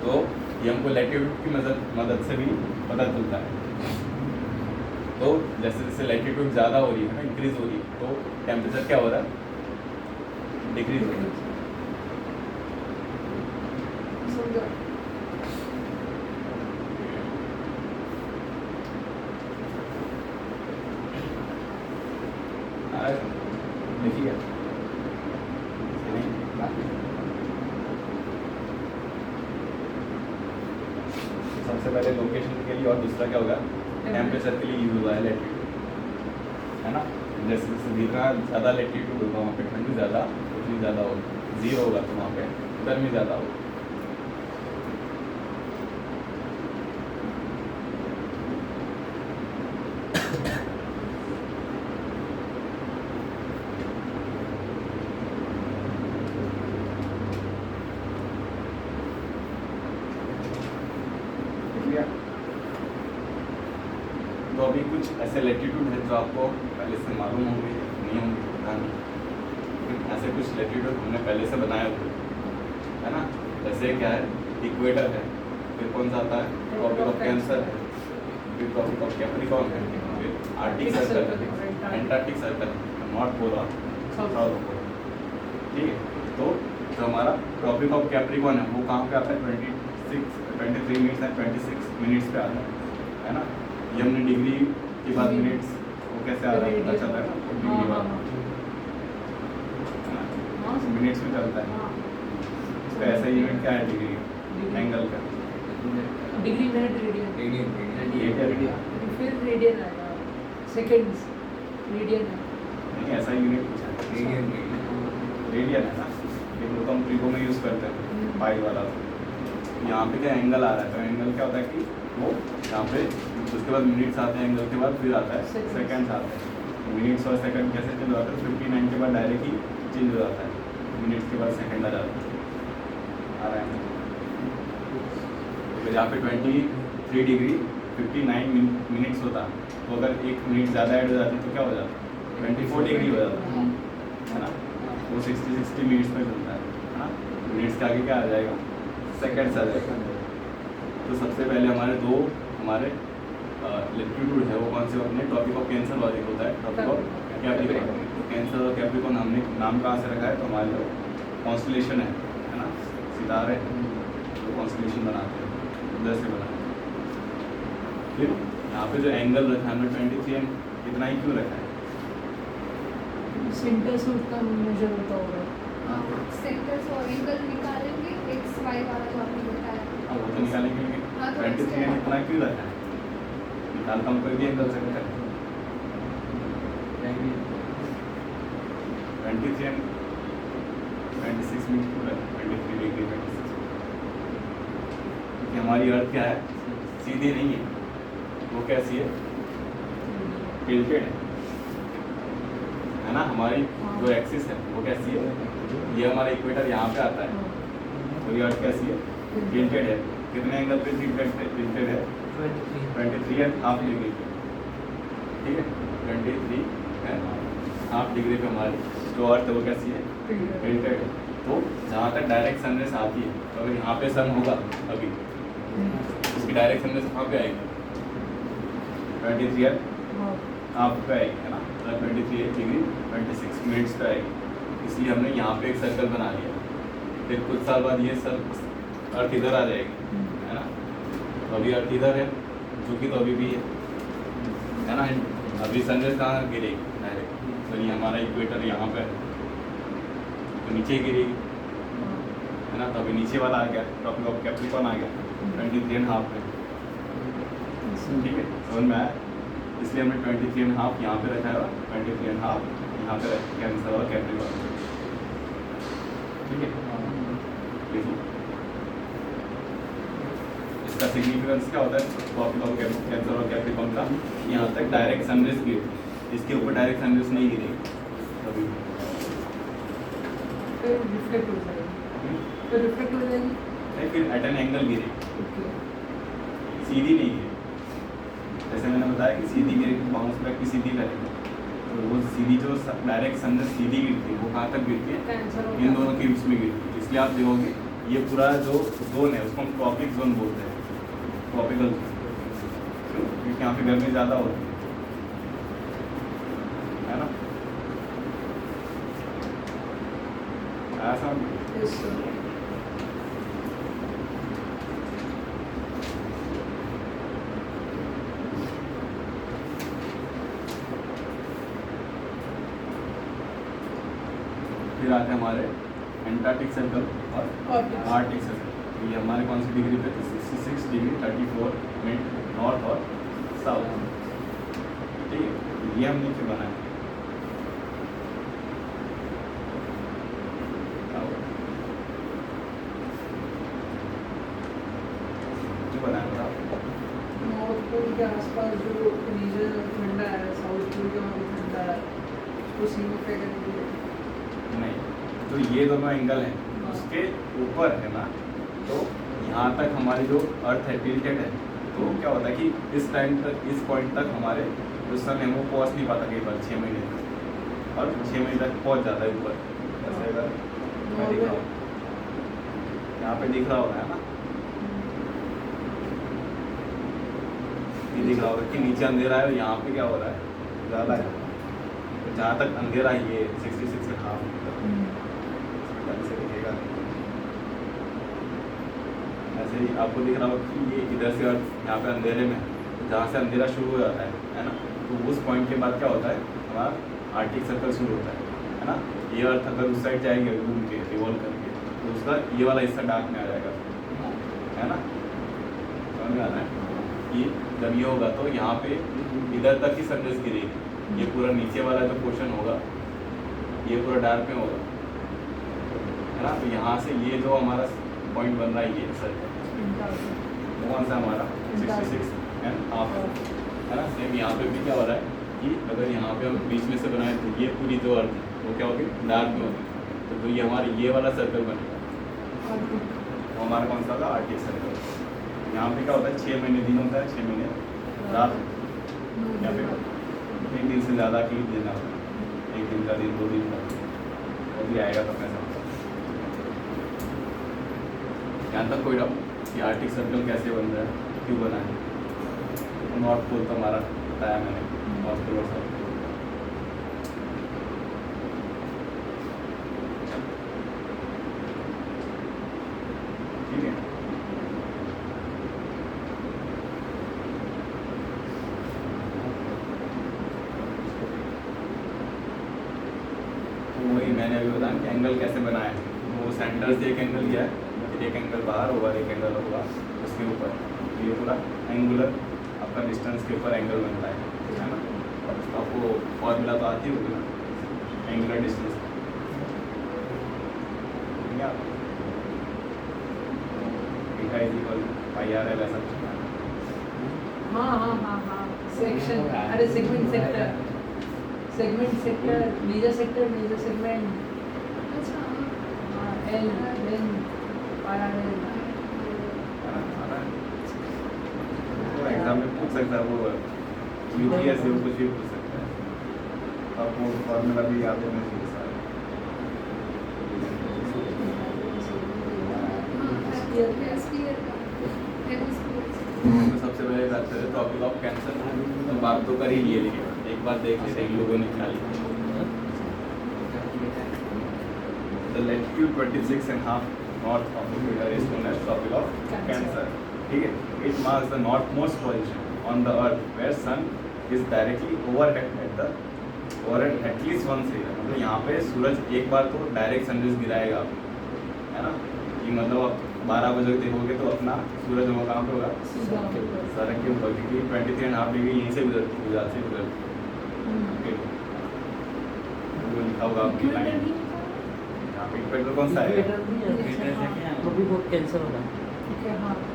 तो ये हमको लैटिट्यूड की मदद से भी पता चलता है। तो जैसे जैसे लैटिट्यूड ज़्यादा हो रही है ना, इंक्रीज हो रही है, तो टेम्परेचर क्या हो रहा है, डिक्रीज हो रहा है। देखिए सबसे पहले लोकेशन के लिए और दूसरा क्या होगा, टेम्परेचर के लिए यूज हुआ है लैटिट्यूड, है ना, जैसे जैसे जितना ज़्यादा लैटिट्यूड होगा वहाँ पे ठंडी ज़्यादा, उतनी ज़्यादा होगी, जीरो होगा तो वहाँ पे गर्मी ज़्यादा होगी। तो अभी कुछ ऐसे लैटिट्यूड है जो आपको पहले से मालूम होंगे, नहीं होंगे पता नहीं, लेकिन ऐसे कुछ लैटिट्यूड हमने पहले से बनाए हुए, है ना, जैसे क्या है, इक्वेटर है, फिर कौन सा आता है, ट्रॉपिक ऑफ कैंसर है, फिर ट्रॉपिक ऑफ कैप्रिकॉर्न है, फिर आर्टिक सर्कल है, एंटार्क्टिक सर्कल है, नॉर्थ पोल और साउथ पोल, ठीक है। तो जो हमारा ट्रॉपिक ऑफ कैप्रिकॉर्न है वो कहाँ पे आता है, 23 मिनट्स एंड 26 मिनट्स पे आता है ना, ये हमने डिग्री के बाद मिनट्स वो कैसे आ रहा है पता चलता है ना, डिग्री के बाद मिनट्स में चलता है, तो ऐसा यूनिट क्या है, डिग्री एंगल का, डिग्री मिनट रेडियन, फिर रेडियन आएगा, सेकंड्स रेडियन है, नहीं ऐसा यूनिट कुछ है, रेडियन है ना, लेकिन वो तो हम ट्रिगो में यूज़ करते हैं, पाई वाला। यहाँ पे क्या एंगल आ रहा है, तो एंगल क्या होता है कि वो यहाँ पे उसके बाद मिनट्स आते हैं, एंगल के बाद फिर आता है सेकंड्स आते हैं, मिनट्स और सेकंड कैसे चेंज होता है, 59 के बाद डायरेक्ट ही चेंज हो जाता है, मिनट्स के बाद सेकंड आ जाता है, आ रहा है। तो यहाँ पे 23 डिग्री 59 मिनट्स होता है, तो अगर एक मिनट ज़्यादा ऐड हो जाती तो क्या हो जाता, 24 डिग्री हो जाता है ना, वो 60 मिनट्स में चलता है ना, मिनट्स के आगे क्या आ जाएगा, सेकंड्स आ जाएगा। तो सबसे पहले हमारे लैटिट्यूड है वो कौन से अपने टॉपिक ऑफ कैंसर वाले होता है, टॉपिक ऑफ कैप्रिकॉर्न। कैंसर और कैप्रिकॉर्न हमने नाम कहाँ से रखा है, तो हमारे जो कॉन्स्टलेशन है ना, सितारे जो कॉन्स्टलेशन बनाते हैं उधर से बनाते हैं। फिर यहाँ पे जो एंगल रखा है हमने 23 इतना ही क्यों रखा है, सेंटर से उतना मेजर होता होगा, सेंटर से और एंगल निकालेंगे, एक्स वाई वाला जो आपने बताया, अब वो तो निकालेंगे, लेकिन हाँ, तो 23 इतना क्यों रखा है, निकालता हूँ कोई भी एंगल से रखा है 23 26 मिनट क्यों रखा है, 23 डिग्री 26, क्योंकि हमारी अर्थ क्या है, सीधी नहीं है, वो कैसी है, टिल्टेड है ना, हमारी जो एक्सिस है वो कैसी है, ये हमारा इक्वेटर यहाँ पे आता है, तो ये अर्थ कैसी है, टिल्टेड है, कितने एंगल पे टिल्टेड है, 23 एंड हाफ डिग्री, ठीक है, 23 एंड हाफ डिग्री पे हमारी जो अर्थ है वो कैसी है, टिल्टेड है। तो जहाँ तक डायरेक्ट सनरेज आती है, तो अगर यहाँ पे सन होगा अभी, इसकी डायरेक्ट सनरेज कहाँ पे आएगी, 23 हाफ पे आएगी, है ना, 23 डिग्री 26 मिनट्स पे आएगी। इसलिए हमने यहाँ पे एक सर्कल बना लिया। फिर कुछ साल बाद ये सब अर्थ इधर आ जाएगी, है ना। तो अभी अर्थ इधर है, जो कि तो अभी भी है ना। अभी सनरेज कहाँ गिरेगी डायरेक्ट, तो ये हमारा इक्वेटर यहाँ पे है, तो नीचे गिरेगी, है ना। तो अभी नीचे वाला आ गया, ट्रॉपिक ऑफ कैप्रिकॉर्न आ गया 23.5 में, ठीक है, समझ में आया। इसलिए हमने 23.5 यहाँ पे रखा है, 23.5 यहाँ पे कैंसर और कैप्रिकॉर्न, ठीक है। देखो इसका सिग्निफिकेंस क्या होता है, ट्रॉपिक ऑफ कैंसर और कैप्रिकॉर्न का, यहाँ तक डायरेक्ट सनरेज गिरती, इसके ऊपर डायरेक्ट सनरेज नहीं गिरेगी अभी, फिर रिफ्लेक्ट हो जाएगी, फिर रिफ्लेक्ट हो जाएगी, नहीं, फिर एट एन एंगल गिरेगी, ओके। सीधी नहीं गिरेगी। जैसे मैंने बताया कि सीधी गिरेगी, बाउंस बैक की सीधी करेंगे, तो वो सीधी जो डायरेक्ट सनरेज सीधी गिरती है वो कहाँ तक गिरती है, कैंसर और इन दोनों के बीच में गिरती है। इसलिए आप देखोगे ये पूरा जो जोन है उसको हम ट्रॉपिक जोन बोलते हैं, ट्रॉपिकल जोन, क्योंकि यहाँ पे गर्मी ज़्यादा होती है ना। ऐसा Yes, sir. फिर आते हैं हमारे एंटार्क्टिक सर्कल और आर्टिक सर्कल। ये हमारे कौन सी डिग्री पे थे, 66 डिग्री 34 मिनट नॉर्थ और साउथ, ठीक है। ये हम नीचे बनाए, जो बनाया बताओ। नॉर्थ पोल के आसपास जो रीजन ठंडा है, साउथ पोल के वहाँ पे ठंडा है, उसको सी में फेंकने के लिए नहीं, तो ये दोनों एंगल हैं, उसके ऊपर है ना। तो यहाँ तक हमारी जो अर्थ है टिल्टेड है, तो क्या होता है कि इस टाइम तक, इस पॉइंट तक हमारे जो सन है वो पहुँच नहीं पाता कई बार 6 महीने तक, और 6 महीने तक पहुँच जाता है ऊपर। जैसे अगर मैं दिख रहा हूँ, यहाँ पे दिख रहा होगा, है ना, ये दिख रहा होगा कि नीचे अंधेरा है और यहाँ पे क्या हो रहा है, ज़्यादा है। तो जहाँ तक अंधेरा है ये 66.5 से दिखेगा। ऐसे ही आपको दिख रहा होगा कि ये इधर से अर्थ यहाँ पे अंधेरे में, जहाँ से अंधेरा शुरू हो जाता है ना, तो उस पॉइंट के बाद क्या होता है, हमारा आर्टिक सर्कल शुरू होता है ना। ये अर्थ अगर उस साइड जाएंगे घूम के रिवॉल्व करके, तो उसका ये वाला हिस्सा डार्क में आ जाएगा, है ना, समझ में आ रहा है। ये जब ये होगा तो यहाँ पे इधर तक ही सनराइज गिरेगी, ये पूरा नीचे वाला जो पोर्शन होगा ये पूरा डार्क में होगा, है ना। तो यहाँ से ये जो हमारा पॉइंट बन रहा है ये सर्कल, वो कौन सा हमारा 66.5 है ना। सेम यहाँ पे भी क्या हो रहा है कि अगर यहाँ पे हम बीच में से बनाए तो ये पूरी जो अर्थ है वो क्या होगी, डार्क में होगी। तो ये हमारा ये वाला सर्कल बनेगा, वो हमारा कौन सा होगा, आर्टिक सर्कल। यहाँ पे क्या होता है, 6 महीने दिन होता है, 6 महीने रात, या फिर 1 दिन से ज़्यादा की दिन होता है, 1 दिन का दिन, 2 दिन का, वो भी आएगा तो कैसा होगा। यहाँ तक कोई डाउट कि आर्टिक सर्कल कैसे बन रहा है, क्यों बना है। नॉर्थ पोल तो हमारा बताया मैंने, नॉर्थ पोल और साउथ पोल। ठीक है, तो वही मैंने अभी बताया कि एंगल कैसे बनाया है। वो सेंटर से एक एंगल लिया है, फिर एक एंगल बाहर होगा, एक एंगल होगा उसके ऊपर, तो ये पूरा एंगुलर आपका डिस्टेंस के ऊपर एंगल बनता है ना। आपको फॉर्मूला तो आती होगी ना, angular distance, theta is equal pi R L, ऐसा कुछ है। हाँ सेक्शन, अरे सेगमेंट सेक्टर मेजर सेगमेंट अच्छा एल देन पैरेलल। वो एग्जाम में पूछ सकता है, वो यूपीएससी वो कुछ भी पूछ सकता है। आपको फॉर्मूला भी याद होना चाहिए सारे। तो सबसे पहले बात करें टॉपिक ऑफ कैंसर। तो बात तो कर ही लिए, लेकिन एक बार देख लेते हैं इन लोगों ने क्या लिखा। The latitude 26.5 north of the equator is known as tropic of Cancer. ठीक है, it marks the northmost position on the earth where sun is directly overhead at least once a year। मतलब यहाँ पे सूरज एक बार तो डायरेक्ट सनराइज गिराएगा आपको, है ना। ये मतलब आप 12 बजे देखोगे तो अपना सूरज होगा कहाँ पे होगा, सड़क के ऊपर, क्योंकि 23.5 डिग्री यहीं से गुजरती है। वो लिखा होगा आपकी लाइन, यहाँ पे इक्वेटर कौन सा है, वो भी बहुत कैंसर हो रहा है।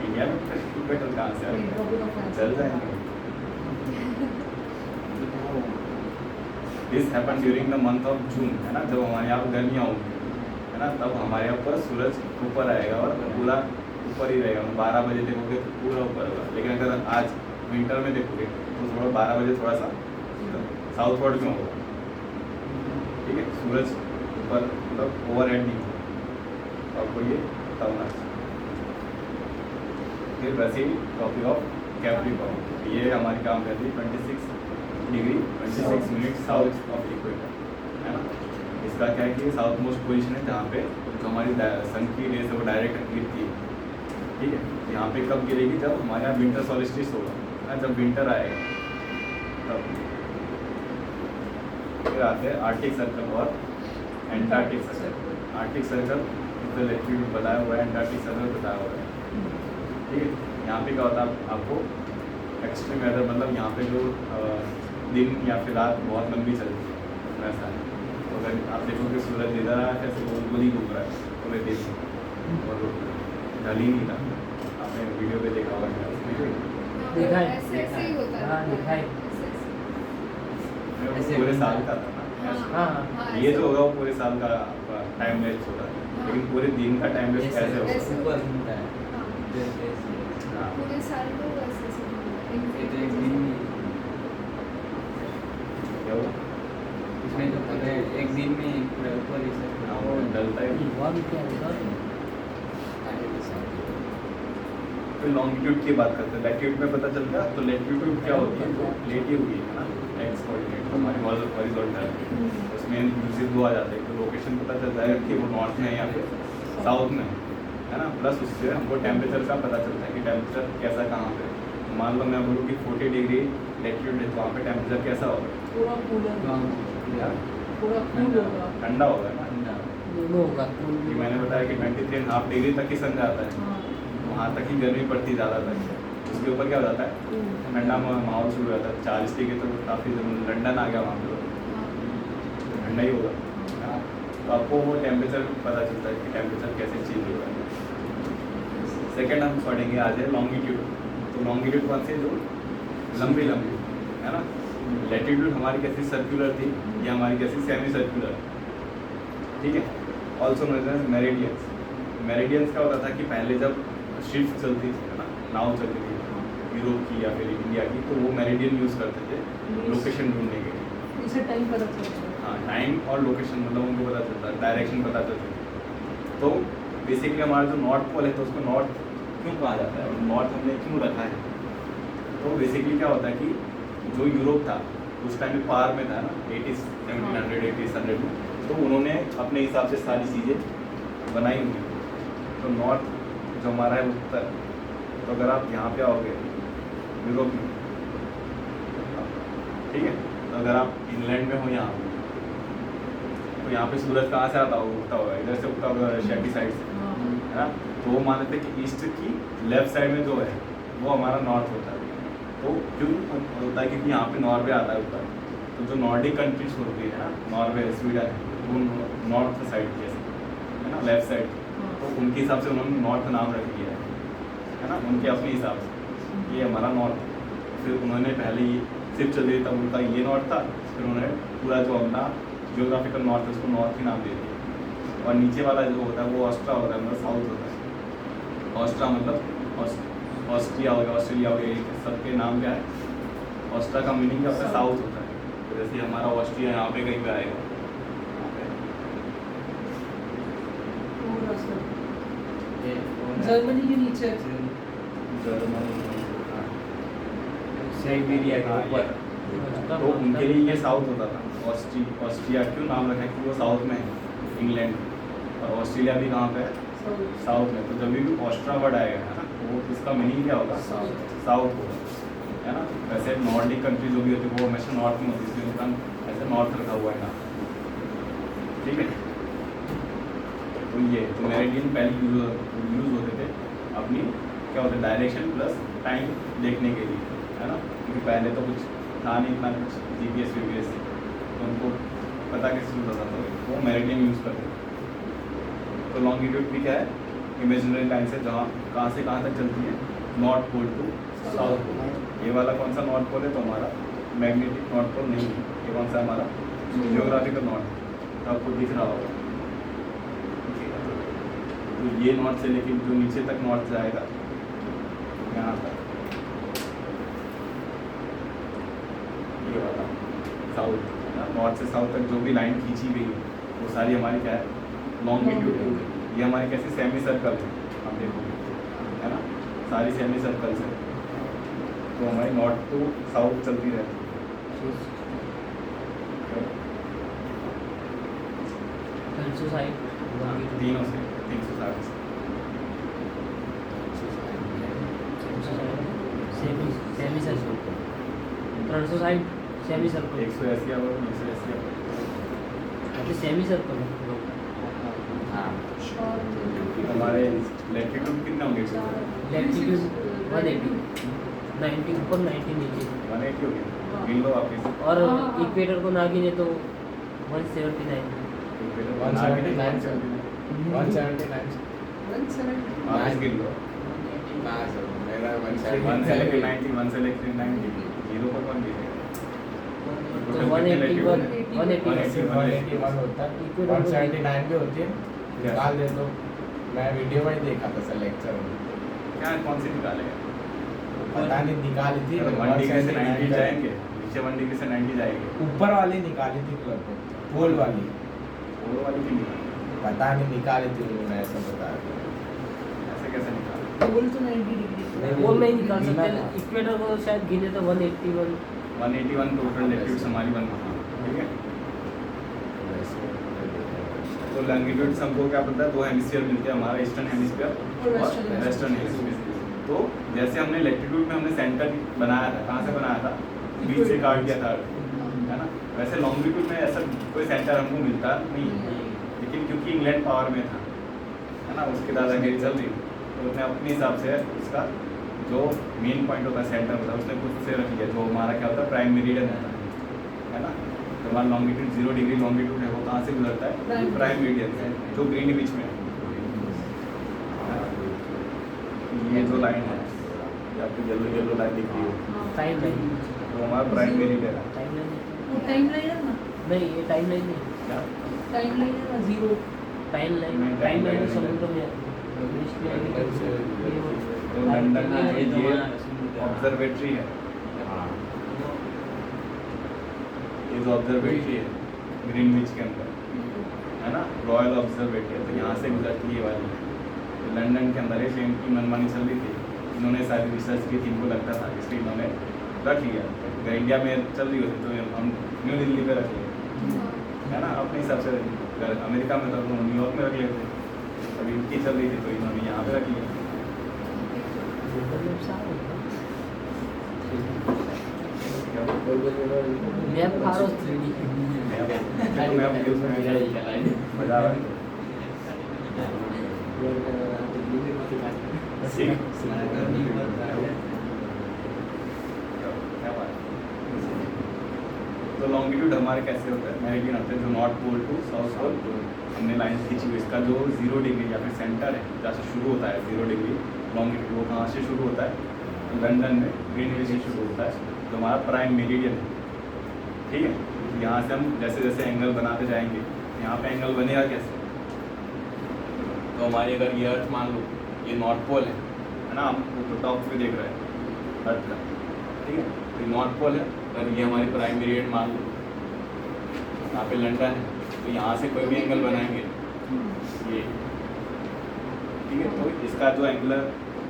इंडिया में इक्वेटर कहाँ से आएगा, चल जाएंगे। This happen during the month of June, है ना, जब हमारे यहाँ गर्मियाँ होंगी, है ना, तब हमारे यहाँ पर सूरज ऊपर आएगा और पूरा ऊपर ही रहेगा। 12 बजे देखोगे तो पूरा ऊपर होगा, लेकिन अगर आज विंटर में देखोगे तो थोड़ा 12 बजे थोड़ा सा साउथवर्ड में होगा। ठीक है, सूरज ऊपर मतलब ओवरहेड नहीं होगा, तो आपको ये बताना चाहिए। फिर वैसे ही टॉपिक ऑफ कैप्रिकॉर्न, ये हमारी काम करती है 26 degree 26 minute south of equator, है ना। इसका क्या है कि साउथ मोस्ट पोजीशन है जहाँ पे जो हमारी सन की रेस है वो डायरेक्ट गिरती है। ठीक है, यहाँ पे कब गिरेगी, जब हमारे यहाँ विंटर सॉल्स्टिस होगा, है ना, जब विंटर आएगा तब। फिर आते हैं आर्टिक सर्कल और एंटार्क्टिक सर्कल। आर्टिक सर्कल तो लैटिट्यूड बताया हुआ है, एंटार्क्टिक सर्कल बताया हुआ है। ठीक है, यहाँ पे क्या होता है आपको एक्सट्रीम वेदर, मतलब यहाँ पे जो दिन या फिर रात बहुत लंबी चलती है वैसा है। तो अगर आप देखोगे सूरज इधर आया कैसे गोल ही घूम रहा है पूरे देश में, और ढल ही नहीं था। आपने वीडियो पे देखा होगा, देखा है, ऐसे ही होता है। हाँ, देखा है। ऐसे। पूरे साल का था ना। हाँ, ये जो होगा वो पूरे साल का टाइम वेस्ट होता है, लेकिन पूरे दिन का टाइम वेस्ट कैसे होगा। ऐसे ऊपर घूमता है हाँ, पूरे साल को वैसे से ये तो एक दिन में क्या हुआ? इसमें तो पूरे एक दिन में पूरा ऊपर ही सब हाँ, वो डलता है। हुआ भी क्या होगा। फिर लॉन्गिट्यूड की बात करते हैं, लैटिट्यूड में पता चल गया। तो लैटिट्यूड क्या होती है, जो लेटी हुई है ना, एक्स कोऑर्डिनेट हमारी हॉरिजॉन्टल, उसमें दूसरे दो आ जाते हैं। तो लोकेशन पता चल जाएगा कि वो नॉर्थ में है या फिर साउथ में है ना। प्लस उससे हमको टेम्परेचर का पता चलता है कि टेम्परेचर कैसा कहाँ पे। तो मान लो मैं बोलूँ कि 40 डिग्री लैटिट्यूड है, तो वहाँ पे टेम्परेचर कैसा होगा, पूरा कूलर, पूरा कूल होगा। ठंडा होगा ना। दोनों होगा। कि मैंने बताया कि 23.5 डिग्री तक ही सन जाता है, हाँ, वहाँ तक ही गर्मी पड़ती ज़्यादा तक। उसके ऊपर क्या हो जाता है, ठंडा माहौल शुरू हो जाता है। 40 डिग्री तो काफ़ी लंदन आ गया वहाँ पे, तो ठंडा ही होगा, है ना। तो आपको वो टेम्परेचर पता चलता है कि टेम्परेचर कैसे चेंज होगा। सेकेंड हम पढ़ेंगे आज है लॉन्गिट्यूड। तो लॉन्गिट्यूड कौन से, जो लंबी है ना। लैटिट्यूड हमारी कैसी सर्कुलर थी, ये हमारी कैसी सेमी सर्कुलर। ठीक है, also known as meridians. Meridians क्या होता था कि पहले जब शिप्स चलती थी, है ना, नाव चलती थी यूरोप की या फिर इंडिया की, तो वो मेरिडियन यूज़ करते थे लोकेशन ढूंढने के लिए। इसे टाइम पता चलता है। हाँ, टाइम और लोकेशन मतलब उनको पता चलता है, डायरेक्शन पता चलती है। तो बेसिकली हमारा जो नॉर्थ पोल है, तो उसको नॉर्थ क्यों कहा जाता है और नॉर्थ हमने क्यों रखा है। तो बेसिकली क्या होता है कि जो यूरोप था उस टाइम में पार में था ना, 1700 1800 में, तो उन्होंने अपने हिसाब से सारी चीज़ें बनाई हुई। तो नॉर्थ जो हमारा है उत्तर, तो अगर आप यहाँ पे आओगे यूरोप में, ठीक है, तो अगर आप इंग्लैंड में हो यहाँ, तो यहाँ पे सूरज कहाँ से आता होगा, उगता होगा, इधर से उगता होगा रशिया की साइड से, है ना। तो वो मानते हैं कि ईस्ट की लेफ्ट साइड में जो है वो हमारा नॉर्थ होता है। तो क्यों होता है, क्योंकि यहाँ पे नॉर्वे आता है ऊपर। तो जो नॉर्डिक कंट्रीज होती है ना, नॉर्वे स्वीडन, वो नॉर्थ साइड की है ना, लेफ्ट साइड, तो उनके हिसाब से उन्होंने नॉर्थ नाम रख दिया है ना, उनके अपने हिसाब से ये हमारा नॉर्थ। फिर उन्होंने पहले ये सिर्फ चल रही तब उनका ये नॉर्थ था, फिर उन्होंने पूरा जो अपना जियोग्राफिकल नॉर्थ है उसको नॉर्थ ही नाम दे दिया। और नीचे वाला जो होता है वो ऑस्ट्रा होता है, मतलब साउथ होता है। ऑस्ट्रा मतलब ऑस्ट्रिया हो गया, ऑस्ट्रेलिया हो गया, सबके नाम क्या है, ऑस्ट्रा का मीनिंग क्या होता है, साउथ होता है। तो जैसे हमारा ऑस्ट्रिया यहाँ पे कहीं पे आएगा, यहाँ पे। पूरा सब ये जर्मनी के नीचे जर्मनी, हाँ। साइबेरिया के ऊपर। तो उनके लिए ये साउथ होता था। ऑस्ट्रिया क्यों नाम रखा है कि वो साउथ में है, इंग्लैंड, और ऑस्ट्रेलिया भी कहाँ पे है, साउथ में। तो जब भी ऑस्ट्रा वर्ड आएगा है ना, तो वो इसका मीनिंग क्या होगा, साउथ होगा, है ना। वैसे नॉर्डिक कंट्री जो भी होती है वो हमेशा नॉर्थ में होती है, इसलिए उनका ऐसे नॉर्थ रखा हुआ है ना, ठीक है। तो ये तो मेरिडियन पहले यूज़ होते थे अपनी क्या होता है डायरेक्शन प्लस टाइम देखने के लिए, है ना। क्योंकि पहले तो कुछ था नहीं इतना कुछ GPS VPS, तो उनको पता कैसे चलता था, तो वो मेरिडियन यूज़ करते थे। तो लॉन्गिट्यूड भी क्या है, इमेजिनरी लाइन से जहाँ कहाँ से कहाँ तक चलती है, north pole to south pole. ये वाला कौन सा नॉर्थ पोल है, तो हमारा मैग्नेटिक नॉर्थ पोल नहीं है, ये कौन सा हमारा जियोग्राफिकल नॉर्थ, तो आपको दिख रहा होगा। तो ये नॉर्थ से लेके जो नीचे तक नॉर्थ जाएगा यहाँ तक, ये वाला साउथ, नॉर्थ से साउथ तक जो भी लाइन खींची गई है वो सारी हमारी क्या है, लॉन्गिट्यूड है। ये हमारी कैसे सेमी सर्कल है, आप देखोगे, है ना, सारी सेमी सर्कल्स है। तो हमारी नॉर्थ टू साउथ चलती रहती है। तीनों से 360 सेमी सर्कल 360 सेमी सर्कल 180 और 180 सेमी सर्कल हाँ हमारे लैटिट्यूड कितना होंगे, लैटिट्यूड 180 90 ऊपर 90 नीचे 180 हो गया, गिन लो आप इसे। और हाँ। इक्वेटर को ना गिने तो 179 179 आप इसे गिन लो, 1 से लेकर 90, 1 से लेकर 90, जीरो को कौन गिनेगा? तो 181 179 भी होती है, निकाल दे तो। मैं वीडियो में ही देखा था सर लेक्चर में, क्या कौन सी निकालेगा? पता नहीं निकाली थी। 1 डिग्री से 90 जाएंगे, नीचे 1 डिग्री से 90 जाएंगे, ऊपर वाली निकाली थी क्लब पोल वाली, वो वाली क्यों निकाली? पता नहीं निकाली थी उन्होंने, ऐसा बता दिया। ऐसे कैसे निकाला? पोल तो 90 डिग्री वो नहीं निकाल सकते, इक्वेटर को शायद गिने तो 181 181 टोटल लैटिट्यूड हमारी बन रहा है, ठीक है। तो लॉन्गिट्यूड हमको क्या पता है, 2 हेमिस्फीयर मिलते हैं, हमारा ईस्टर्न हेमिस्फीयर और वेस्टर्न हेमिस्फीयर। तो जैसे हमने लैटिट्यूड में हमने सेंटर बनाया था, कहाँ से बनाया था, बीच से काट दिया था, है ना। वैसे लॉन्गिट्यूड में ऐसा कोई सेंटर हमको मिलता नहीं है, लेकिन क्योंकि इंग्लैंड पावर में था, है ना, उसकी दादागिरी चल रही, तो उसने अपने हिसाब से उसका जो मेन पॉइंट होता है सेंटर होता है उसने खुद से रख लिया, जो हमारा क्या होता है प्राइम मेरिडियन होता है ना। तो हमारा लॉन्गिट्यूड 0 डिग्री लॉन्गिट्यूड है, वो कहाँ से गुजरता है, प्राइम मेरिडियन से, जो ग्रीनविच में है। ये जो लाइन है, ये आपको येलो लाइन दिख रही है, टाइम लाइन तो हमारा प्राइम मेरिडियन है। टाइम लाइन वो टाइम लाइन है ना, नहीं, ये टाइम लाइन नहीं क्या? टाइम लाइन है ना, 0 टाइम लाइन नहीं, टाइम लाइन timeline समुद्र में इंग्लिश में तो लंदन में ये तो ये हमारा समुद्र है। ऑब्जर्वेटरी है, ये जो ऑब्जर्वेटरी है ग्रीनविच के अंदर, है ना, रॉयल ऑब्जर्वेटरी है। तो यहाँ से गुजरती है ये वाली। तो लंदन के अंदर ट्रेन की मनमानी चल रही थी, इन्होंने सारी रिसर्च की थी, इनको लगता था, इसलिए इन्होंने रख लिया। अगर इंडिया में चल रही होती तो हम न्यू दिल्ली पे रख लिए, है ना, अपने हिसाब से। अगर अमेरिका में तो हम न्यूयॉर्क में रख लेते, अभी इनकी चल रही थी तो इन्होंने यहाँ पे रख लिया। मैप फारो मजा आ रहा है। क्या बात है। तो लॉन्गिट्यूड हमारे कैसे होता है, मेरिडियन होता है, जो north pole to south pole हमने लाइन खींची हुई, इसका जो 0 डिग्री या फिर सेंटर है जहाँ से शुरू होता है 0 डिग्री लॉन्गिट्यूड, वो कहाँ से शुरू होता है, लंदन में ग्रीनविच से शुरू होता है, जो हमारा प्राइम मेरिडियन है, ठीक है। यहाँ से हम जैसे जैसे एंगल बनाते जाएंगे, यहाँ पे एंगल बनेगा कैसे, तो हमारी अगर ये अर्थ मान लो ये नॉर्थ पोल है ना, हम ऊपर टॉप पे देख रहे हैं अर्थ का, ठीक है। तो ये नॉर्थ पोल है, अगर ये हमारी प्राइम मेरिडियन मान लो, यहाँ पे लंदन है, तो यहाँ से कोई भी एंगल बनाएंगे ये, ठीक है। तो इसका जो एंगुलर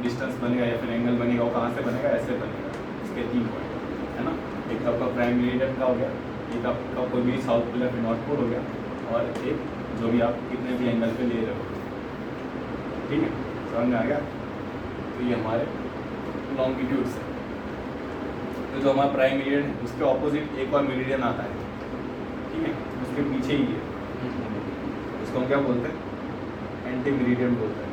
डिस्टेंस बनेगा या फिर एंगल बनेगा वो कहाँ से बनेगा, ऐसे बनेगा। इसके 3 पॉइंट है ना, एक तो आपका प्राइम मेरिडियन का हो गया, एक आपका कोई भी साउथ पोल या फिर नॉर्थ पोल हो गया, और एक जो भी आप कितने भी एंगल पे ले रहे हो, ठीक है। समझ में आ गया। तो ये हमारे लॉन्गिट्यूड्स है। तो जो हमारा प्राइम मेरिडियन है उसके ऑपोजिट एक और मेरिडियन आता है, ठीक है, उसके पीछे ही है, उसको हम क्या बोलते हैं, एंटी मेरिडियन बोलते हैं।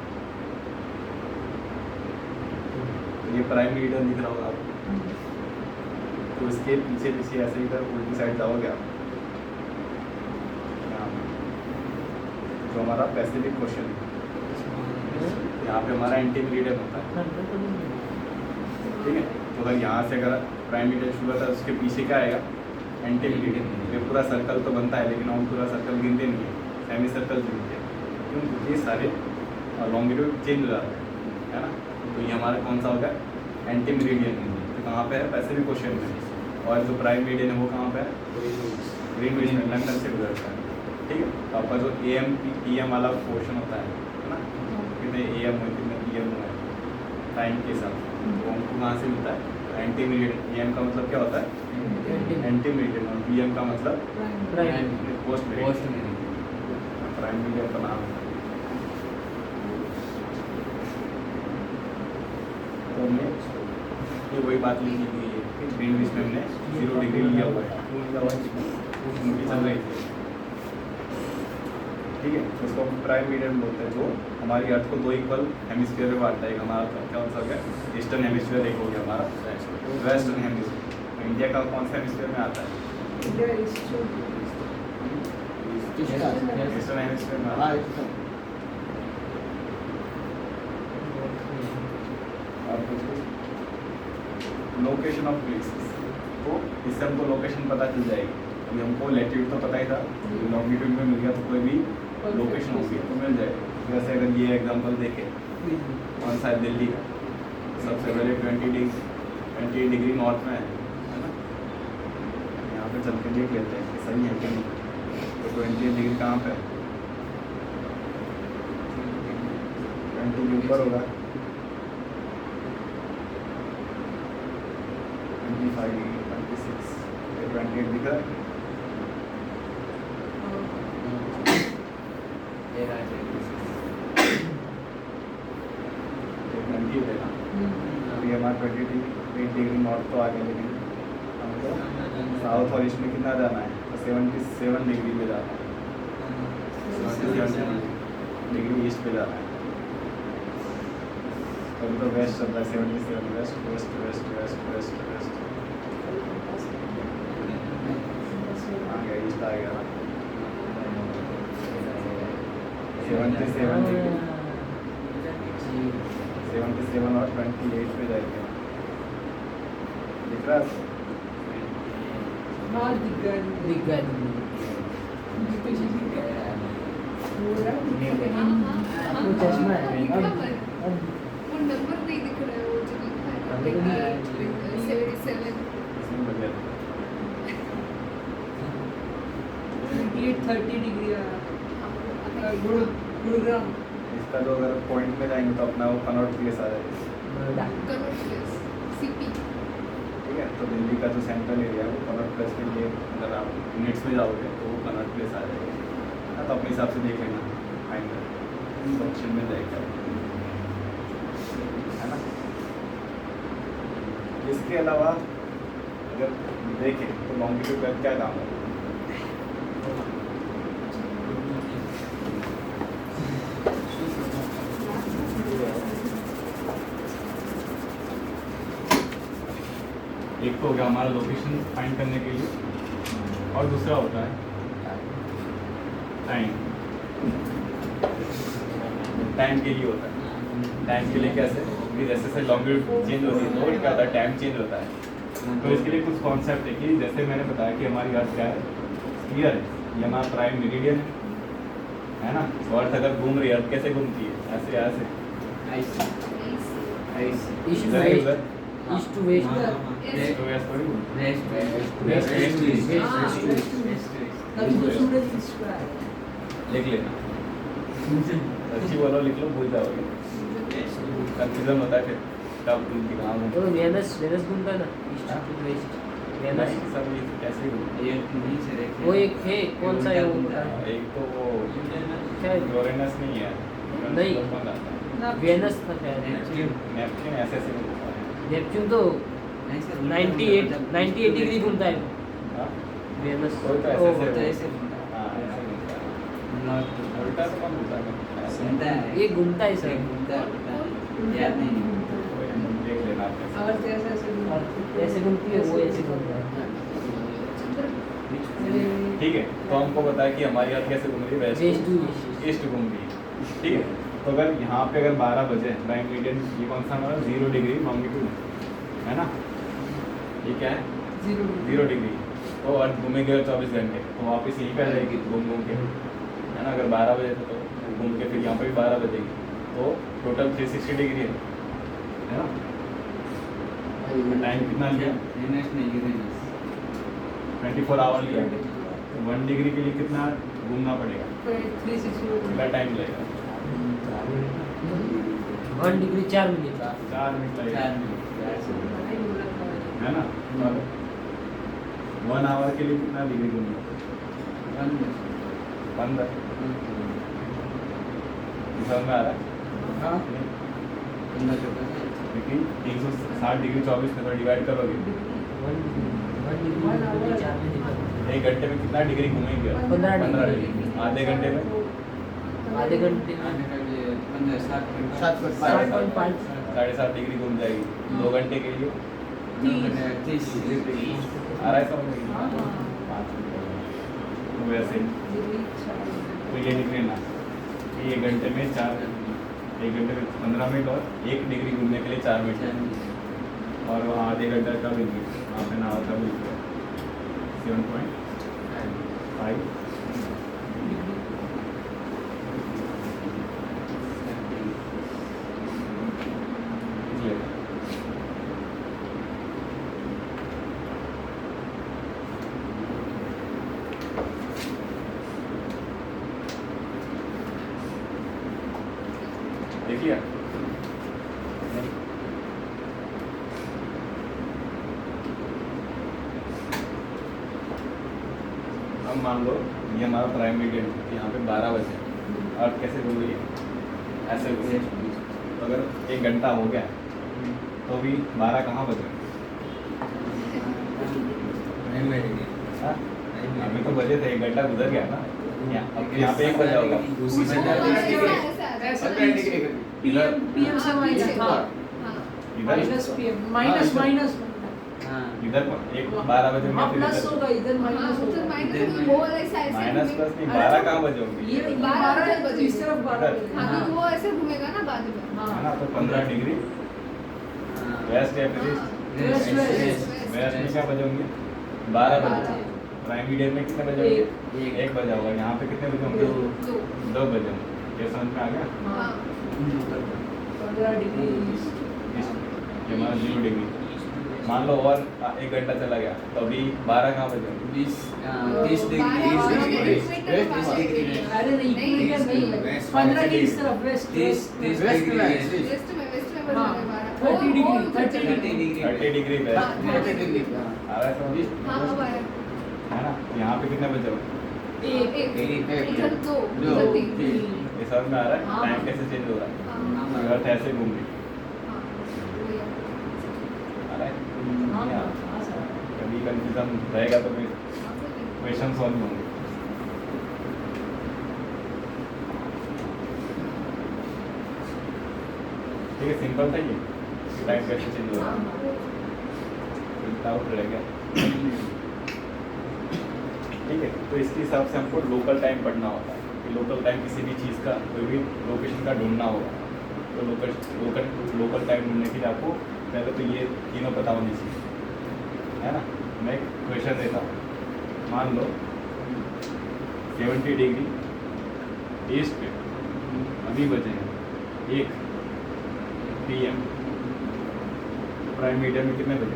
तो ये प्राइम मेरिडियन दिख रहा होगा आपको, तो इसके पीछे पीछे ऐसे ही इधर उल्टी साइड जाओगे आप, यहाँ पे जो हमारा पैसिफिक क्वेश्चन है, यहाँ पे हमारा एंटी मेरिडियन होता है, ठीक है। तो अगर यहाँ से अगर प्राइम मेरिडियन शुरू होता है उसके पीछे क्या आएगा, एंटी मेरिडियन। ये पूरा सर्कल तो बनता है लेकिन हम पूरा सर्कल गिनते नहीं है, सेमी सर्कल गिनते हैं, क्योंकि ये सारे लॉन्गिट्यूड चेंज हो जाते हैं, है ना। तो ये हमारा कौन सा होगा, एंटी मेरिडियन। तो कहाँ पे है, पैसिफिक क्वेश्चन में। और जो प्राइम मेरिडियन है वो कहाँ पे है, ग्रीन मेरिडियन, लंदन से गुजरता है, ठीक है। तो आपका जो AM वाला पोर्शन होता है ना, कितने AM हुए कितने PM हुए टाइम के हिसाब से, वो हमको कहाँ से मिलता है, एंटी मेरिडियन। AM का मतलब क्या होता है, एंटी मेरिडियन, और PM का मतलब पोस्ट मेरिडियन। प्राइम मेरिडियन का नाम है। तो हमने ये वही बात लिखी हुई है कि ग्रीनविच में हमने 0 डिग्री लिया हुआ है, उनकी चल रही थी, ठीक है। तो उसको हम प्राइम मेरिडियन बोलते हैं, जो हमारी अर्थ को 2 इक्वल हेमिस्फीयर में बांटता है। एक हमारा क्या हो गया, ईस्टर्न हेमिस्फीयर, एक हो गया हमारा वेस्टर्न हेमिस्फीयर। इंडिया का कौन सा हेमिस्फीयर में आता है, ईस्टर्न हेमिस्फीयर में आता है। लोकेशन ऑफ प्लेसेस, तो इससे हमको लोकेशन पता चल जाएगी। अभी हमको लैटिट्यूड तो पता ही था, लॉन्गिट्यूड में मिल गया, तो कोई भी लोकेशन होगी तो मिल जाएगी। जैसे अगर ये एग्जांपल देखें, कौन सा है, दिल्ली का, सबसे पहले 28 डिग्री नॉर्थ में है ना। यहाँ पे चल के देख लेते हैं कि सही है कि नहीं। तो 28 डिग्री कहाँ पे है, 20 के ऊपर होगा, 25 डिग्री, 26, 28 दिख रहा है। अभी हमारा 28 डिग्री नॉर्थ तो आ गया, लेकिन हमको साउथ और ईस्ट में कितना जाना है, तो 77 डिग्री पे जाना है, 77 डिग्री ईस्ट पे जाना है। अभी तो वेस्ट चल रहा है, 77 west west west west west west आ गया, ईस्ट आ गया 77 डिग्री, 77 और 28 पे जाएंगे, दिख रहा है? हाँ दिख गया आपको चश्मा है वो नंबर नहीं दिख रहा है, वो जो लिखा है हमें को नहीं है। 77 इसमें बढ़िया। 30 डिग्री गुरुग्राम। इसका जो अगर पॉइंट में जाएंगे तो अपना वो कनॉट प्लेस आ जाएगा, कनॉट प्लेस सीपी। ठीक है। तो दिल्ली का जो सेंट्रल एरिया है वो कनॉट प्लेस के लिए अगर आप यूनिट्स में जाओगे तो वो कनॉट प्लेस आ जाएगा, तो अपने हिसाब से देख लेना, आएंगे ऑप्शन में जाएगा, है ना। इसके अलावा अगर देखें तो लॉन्गिट्यूड का क्या काम है, एक तो हो गया हमारा लोकेशन फाइंड करने के लिए, और दूसरा होता है टाइम। टाइम के लिए होता है, टाइम के लिए कैसे, कि जैसे जैसे लॉन्गिट्यूड चेंज होती है तो क्या होता है, टाइम चेंज होता है। तो इसके लिए कुछ कॉन्सेप्ट है कि जैसे मैंने बताया कि हमारी अर्थ क्या है, स्फीयर है, ये हमारा प्राइम मेरिडियन है ना। तो अर्थ अगर घूम रही है, अर्थ कैसे घूमती है, ऐसे ऐसे ऐसे इधर से उधर, ईस्ट टू वेस्ट Yes. तो वैसे थोड़ी बोलते वेस्ट West to east. तभी तो सूरज ईस्ट पे है। लिख लेना अच्छी बोलो लिख लो भूल जाओगे कंफ्यूजन होता है फिर कब उनकी कहाँ तो घूमते वेनस वेनस घूमता है ना ईस्ट हाँ? टू वेस्ट हैं। वेनस नहीं सब ये कैसे घूमते ये नहीं से देखे वो एक है कौन सा है वो हैं? एक तो वो क्या है यूरेनस नहीं है नहीं। कौन आता है? वेनस था शायद नेपच्यून ऐसे ऐसे घूमता है नेपच्यून तो 98 डिग्री घूमता है हाँ? वेनस कोई तो ओ, ऐसे तो ऐसे ऐसे घूमता हाँ ऐसे घूमता है नॉर्थ उल्टा तो कौन घूमता है ऐसे। घूमता है ये घूमता है सर घूमता है याद नहीं देख लेना आप कैसे। और कैसे ऐसे और ऐसे घूमती है वो ऐसे घूमता है ठीक है तो हमको बताया कि हमारी अर्थ कैसे घूम रही है वेस्ट टू वेस्ट ईस्ट घूम रही है ठीक है तो अगर यहाँ पे अगर 12 बजे प्राइम मीडियन ये कौन सा हमारा 0 डिग्री लॉन्गिट्यूड है ना ये क्या है 0 डिग्री तो अर्थ घूमेगी 24 घंटे तो वापस यहीं पे आ जाएगी घूम घूम के है ना अगर 12 बजे तो घूम के फिर यहाँ पे भी 12 बजेगी तो टोटल 360 डिग्री है ना टाइम कितना लिया यूरेनस नहीं यूरेनस 24 आवर लिया तो 1 डिग्री के लिए कितना घूमना पड़ेगा 360 कितना टाइम लगेगा 1 डिग्री 4 मिनट 4 मिनट लगेगा 4 मिनट है ना 1 आवर के लिए कितना डिग्री घूमना 15 समझ में आ रहा है हाँ नहीं? लेकिन 360 डिग्री 24 में तो डिवाइड करोगे 1 डिग्री 4 मिनट एक घंटे में कितना डिग्री घूमेंगे 15 15 डिग्री। डिग्री आधे घंटे में आधे घंटे में 7.5 7.5 डिग्री घूम जाएगी 2 घंटे के लिए आ रहा है समझ में हाँ, हाँ। 5 मिनट तो वैसे ही तो ये लिख लेना कि एक घंटे में 4 एक घंटे में 15 मिनट और 1 डिग्री घूमने के लिए 4 मिनट और वहाँ आधे घंटे का भी वहाँ पे ना होता भी 7.5 देख लिया अब मान लो ये हमारा प्राइम मीडियम यहाँ पे 12 बजे अर्थ कैसे घूम रही है ऐसे घूम रही है। तो अगर 1 घंटा हो गया तो भी 12 कहाँ बजे हाँ? अभी तो बजे थे 1 घंटा गुजर गया ना अब यहाँ पे 1 बजा होगा उसी से इधर पीएम से माइनस हाँ इधर माइनस पीएम माइनस माइनस इधर 12 बजे हाँ मैं फिर प्लस इधर होगा इधर माइनस होगा माइनस प्लस नहीं 12 कहाँ बजे होंगे ये 12 है तो इस तरफ 12 इधर। वो ऐसे घूमेगा ना बाद में हाँ है ना तो 15 डिग्री वेस्ट या फिर ईस्ट वेस्ट में क्या बजे होंगे 12 बजे प्राइम मीडियम में कितने बजे होंगे 1 बजा होगा यहाँ पे कितने बजे होंगे 2 बजे होंगे ये समझ में आ गया हाँ 15 डिग्री ये हमारा 0 डिग्री मान लो और 1 घंटा चला गया तो अभी 12 कहाँ बजे होंगे 30 डिग्री अरे नहीं इक्वेटर नहीं है 15 की इस तरफ वेस्ट 30 डिग्री वेस्ट में हाँ, बजा 30 degree 30 30 degree degree 30 degree west आ रहा है समझ हाँ अब आया है ना यहाँ पे कितने बजे होंगे एक इधर दो दो, इधर तीन तीन। ये समझ में आ रहा है हाँ। टाइम कैसे चेंज हो रहा है हाँ, अर्थ ऐसे घूम रही हाँ, वही है। आ रहा है हाँ या हाँ सर कभी कंफ्यूजन रहेगा तो फिर हाँ, वही है। क्वेश्चन सॉल्व होंगे ठीक है सिंपल था ये टाइम कैसे चेंज हो रहा है डाउट रह गया ठीक है तो इसके हिसाब से हमको लोकल टाइम पढ़ना होता है कि लोकल टाइम किसी भी चीज़ का कोई भी लोकेशन का ढूंढना होगा तो लोकल टाइम ढूंढने के लिए आपको पहले तो ये तीनों पता होनी चाहिए है ना मैं एक क्वेश्चन देता हूँ मान लो 70 डिग्री ईस्ट पे अभी बजे हैं 1 PM प्राइम मीडियम में कितने बजे?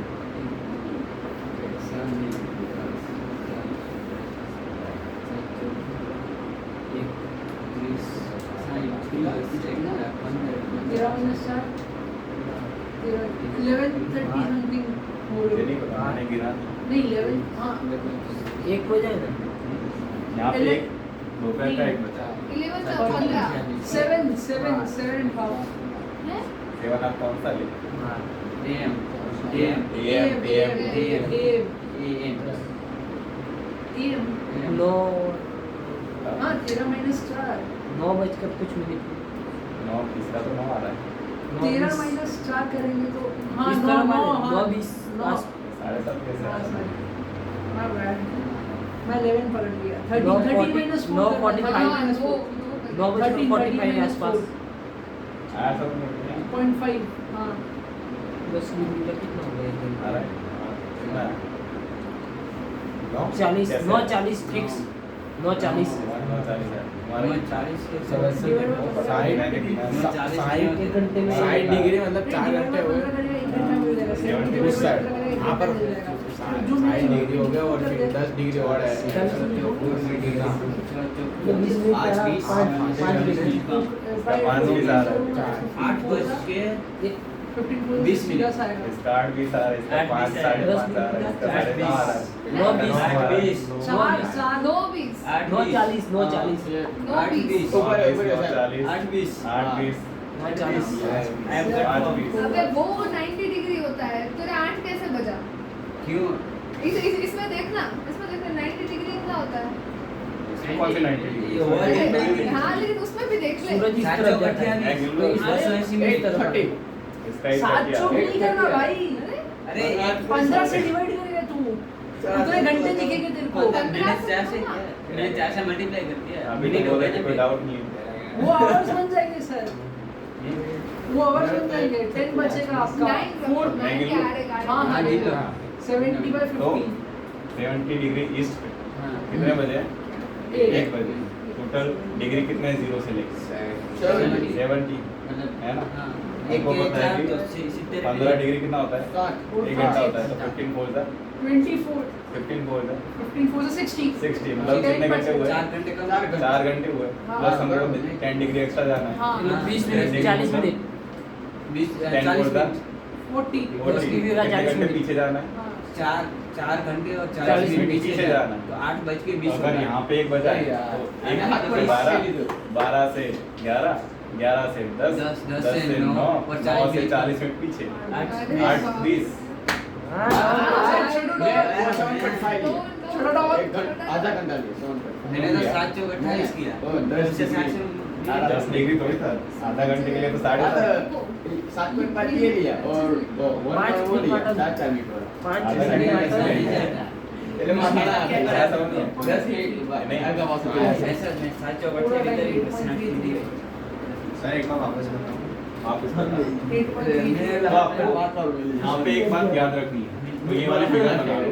तेरा माइनस 4 11:30 समथिंग हो मुझे रही नहीं पता, मैंने गिना नहीं 11 हाँ एक बजे है ना यहाँ पे एक दोपहर का एक बचा 11 से 15 7 and half है 7 आप कौन सा ले? हाँ AM नौ हाँ तेरा माइनस 4 9 बजकर कुछ मिनट 9 इसका तो 9 आ रहा है, तेरा माइनस 4 करेंगे तो हाँ इस 9 तरह 9 वाले, हाँ 9:20 9 7:30 कैसे आ रहा है? मैं बैड मैं 11 पकड़ लिया 30 9:40 माइनस 4 9:45 हाँ minus 2 9 बजकर 13 45 के minus आसपास आया सब नहीं 0.5 हाँ 10 मिनट कितना हो गया आ रहा है? हाँ, कितना है? 40 कैसे? 9:40 फिक्स 9:40 9:40 है। हमारा 40 के एक घंटे में 60 डिग्री मतलब 4 घंटे हुए उस साइड यहाँ पर 60 डिग्री हो गया और फिर 10 डिग्री और है 20 मिनट आज पहला 20, 5 डिग्री 5 भी आ रहा है। 8 बज के 20 मिनट। इसका 8 भी आ रहा है, इसका 5 10 साढ़े 5 आ रहा है, इसका 9.5 आ रहा है। 9:20 9 20 9:40 9:40 अबे वो 90 डिग्री होता है तेरा 8 कैसे बजा क्यों इसमें देखना 90 डिग्री कितना होता है कौन से 90 डिग्री? हाँ लेकिन उसमें भी देख ले सूरज इस सात तरफ चौकट जाता है है तो इस 180 मिनट तरफ इसका एक 7 चौक नहीं करना भाई अरे 15 से डिवाइड करेगा तू उतने घंटे दिखेंगे तेरे को मैंने 4 से किया मैंने 4 से मल्टीप्लाई कर दिया अभी तो बोला कि कोई डाउट नहीं है। वो आवर्स बन जाएंगे सर वो आवर्स बन जाएंगे 10 बचेगा आपका 4 हाँ हाँ हाँ, 70 by तो 50 70 डिग्री ईस्ट पे हाँ कितने बजे? एक। 1 बजे। टोटल डिग्री कितने है 0 से लेके? 70 मतलब है ना? हाँ आपको एक पता है चार कि तो 70 15 डिग्री कितना होता है? 1 घंटा होता है, तो 15 फोर दा 24 15 फोर दा 15 4 से 60 60 मतलब कितने घंटे हुए? 4 घंटे का 4 घंटे हुए हाँ। प्लस हम लोग 10 डिग्री एक्स्ट्रा जाना है। हाँ 20 मिनट 40 मिनट 20 10 40 फोर दा मिनट 40 और की भी कितने 40 घंटे मिनट। पीछे जाना है? हाँ 4 घंटे और 40 40 मिनट मिनट पीछे जाना है। तो 8 बज के 20 अगर यहाँ पे 1 बजा है तो 1 से 12 से 11 11 से 10 10 10 से 9 और 9 से 40 40 मिनट पीछे अरे 8 20 आधा घंटा लिए मैंने तो 7 चौक 28 किया ओ, 10 उससे 7 से 10 डिग्री थोड़ी था आधा घंटे के लिए तो 7.5 7 मिनट बाद ये लिया और 1 वो लिया 4 मिनट और 5 आधा घंटे मिनट में नहीं नहीं जाता। એટલે મારા ऐसा समझ नहीं 10 मिनट बाद नहीं। आगे वापस ऐसा मैं 7 चौक 28 के लिए 60 डिग्री सर एक बार वापस बताओ आप इस पर 8.3 तो आपको यहाँ पे एक बात याद रखनी है तो ये वाली फिगर बना लो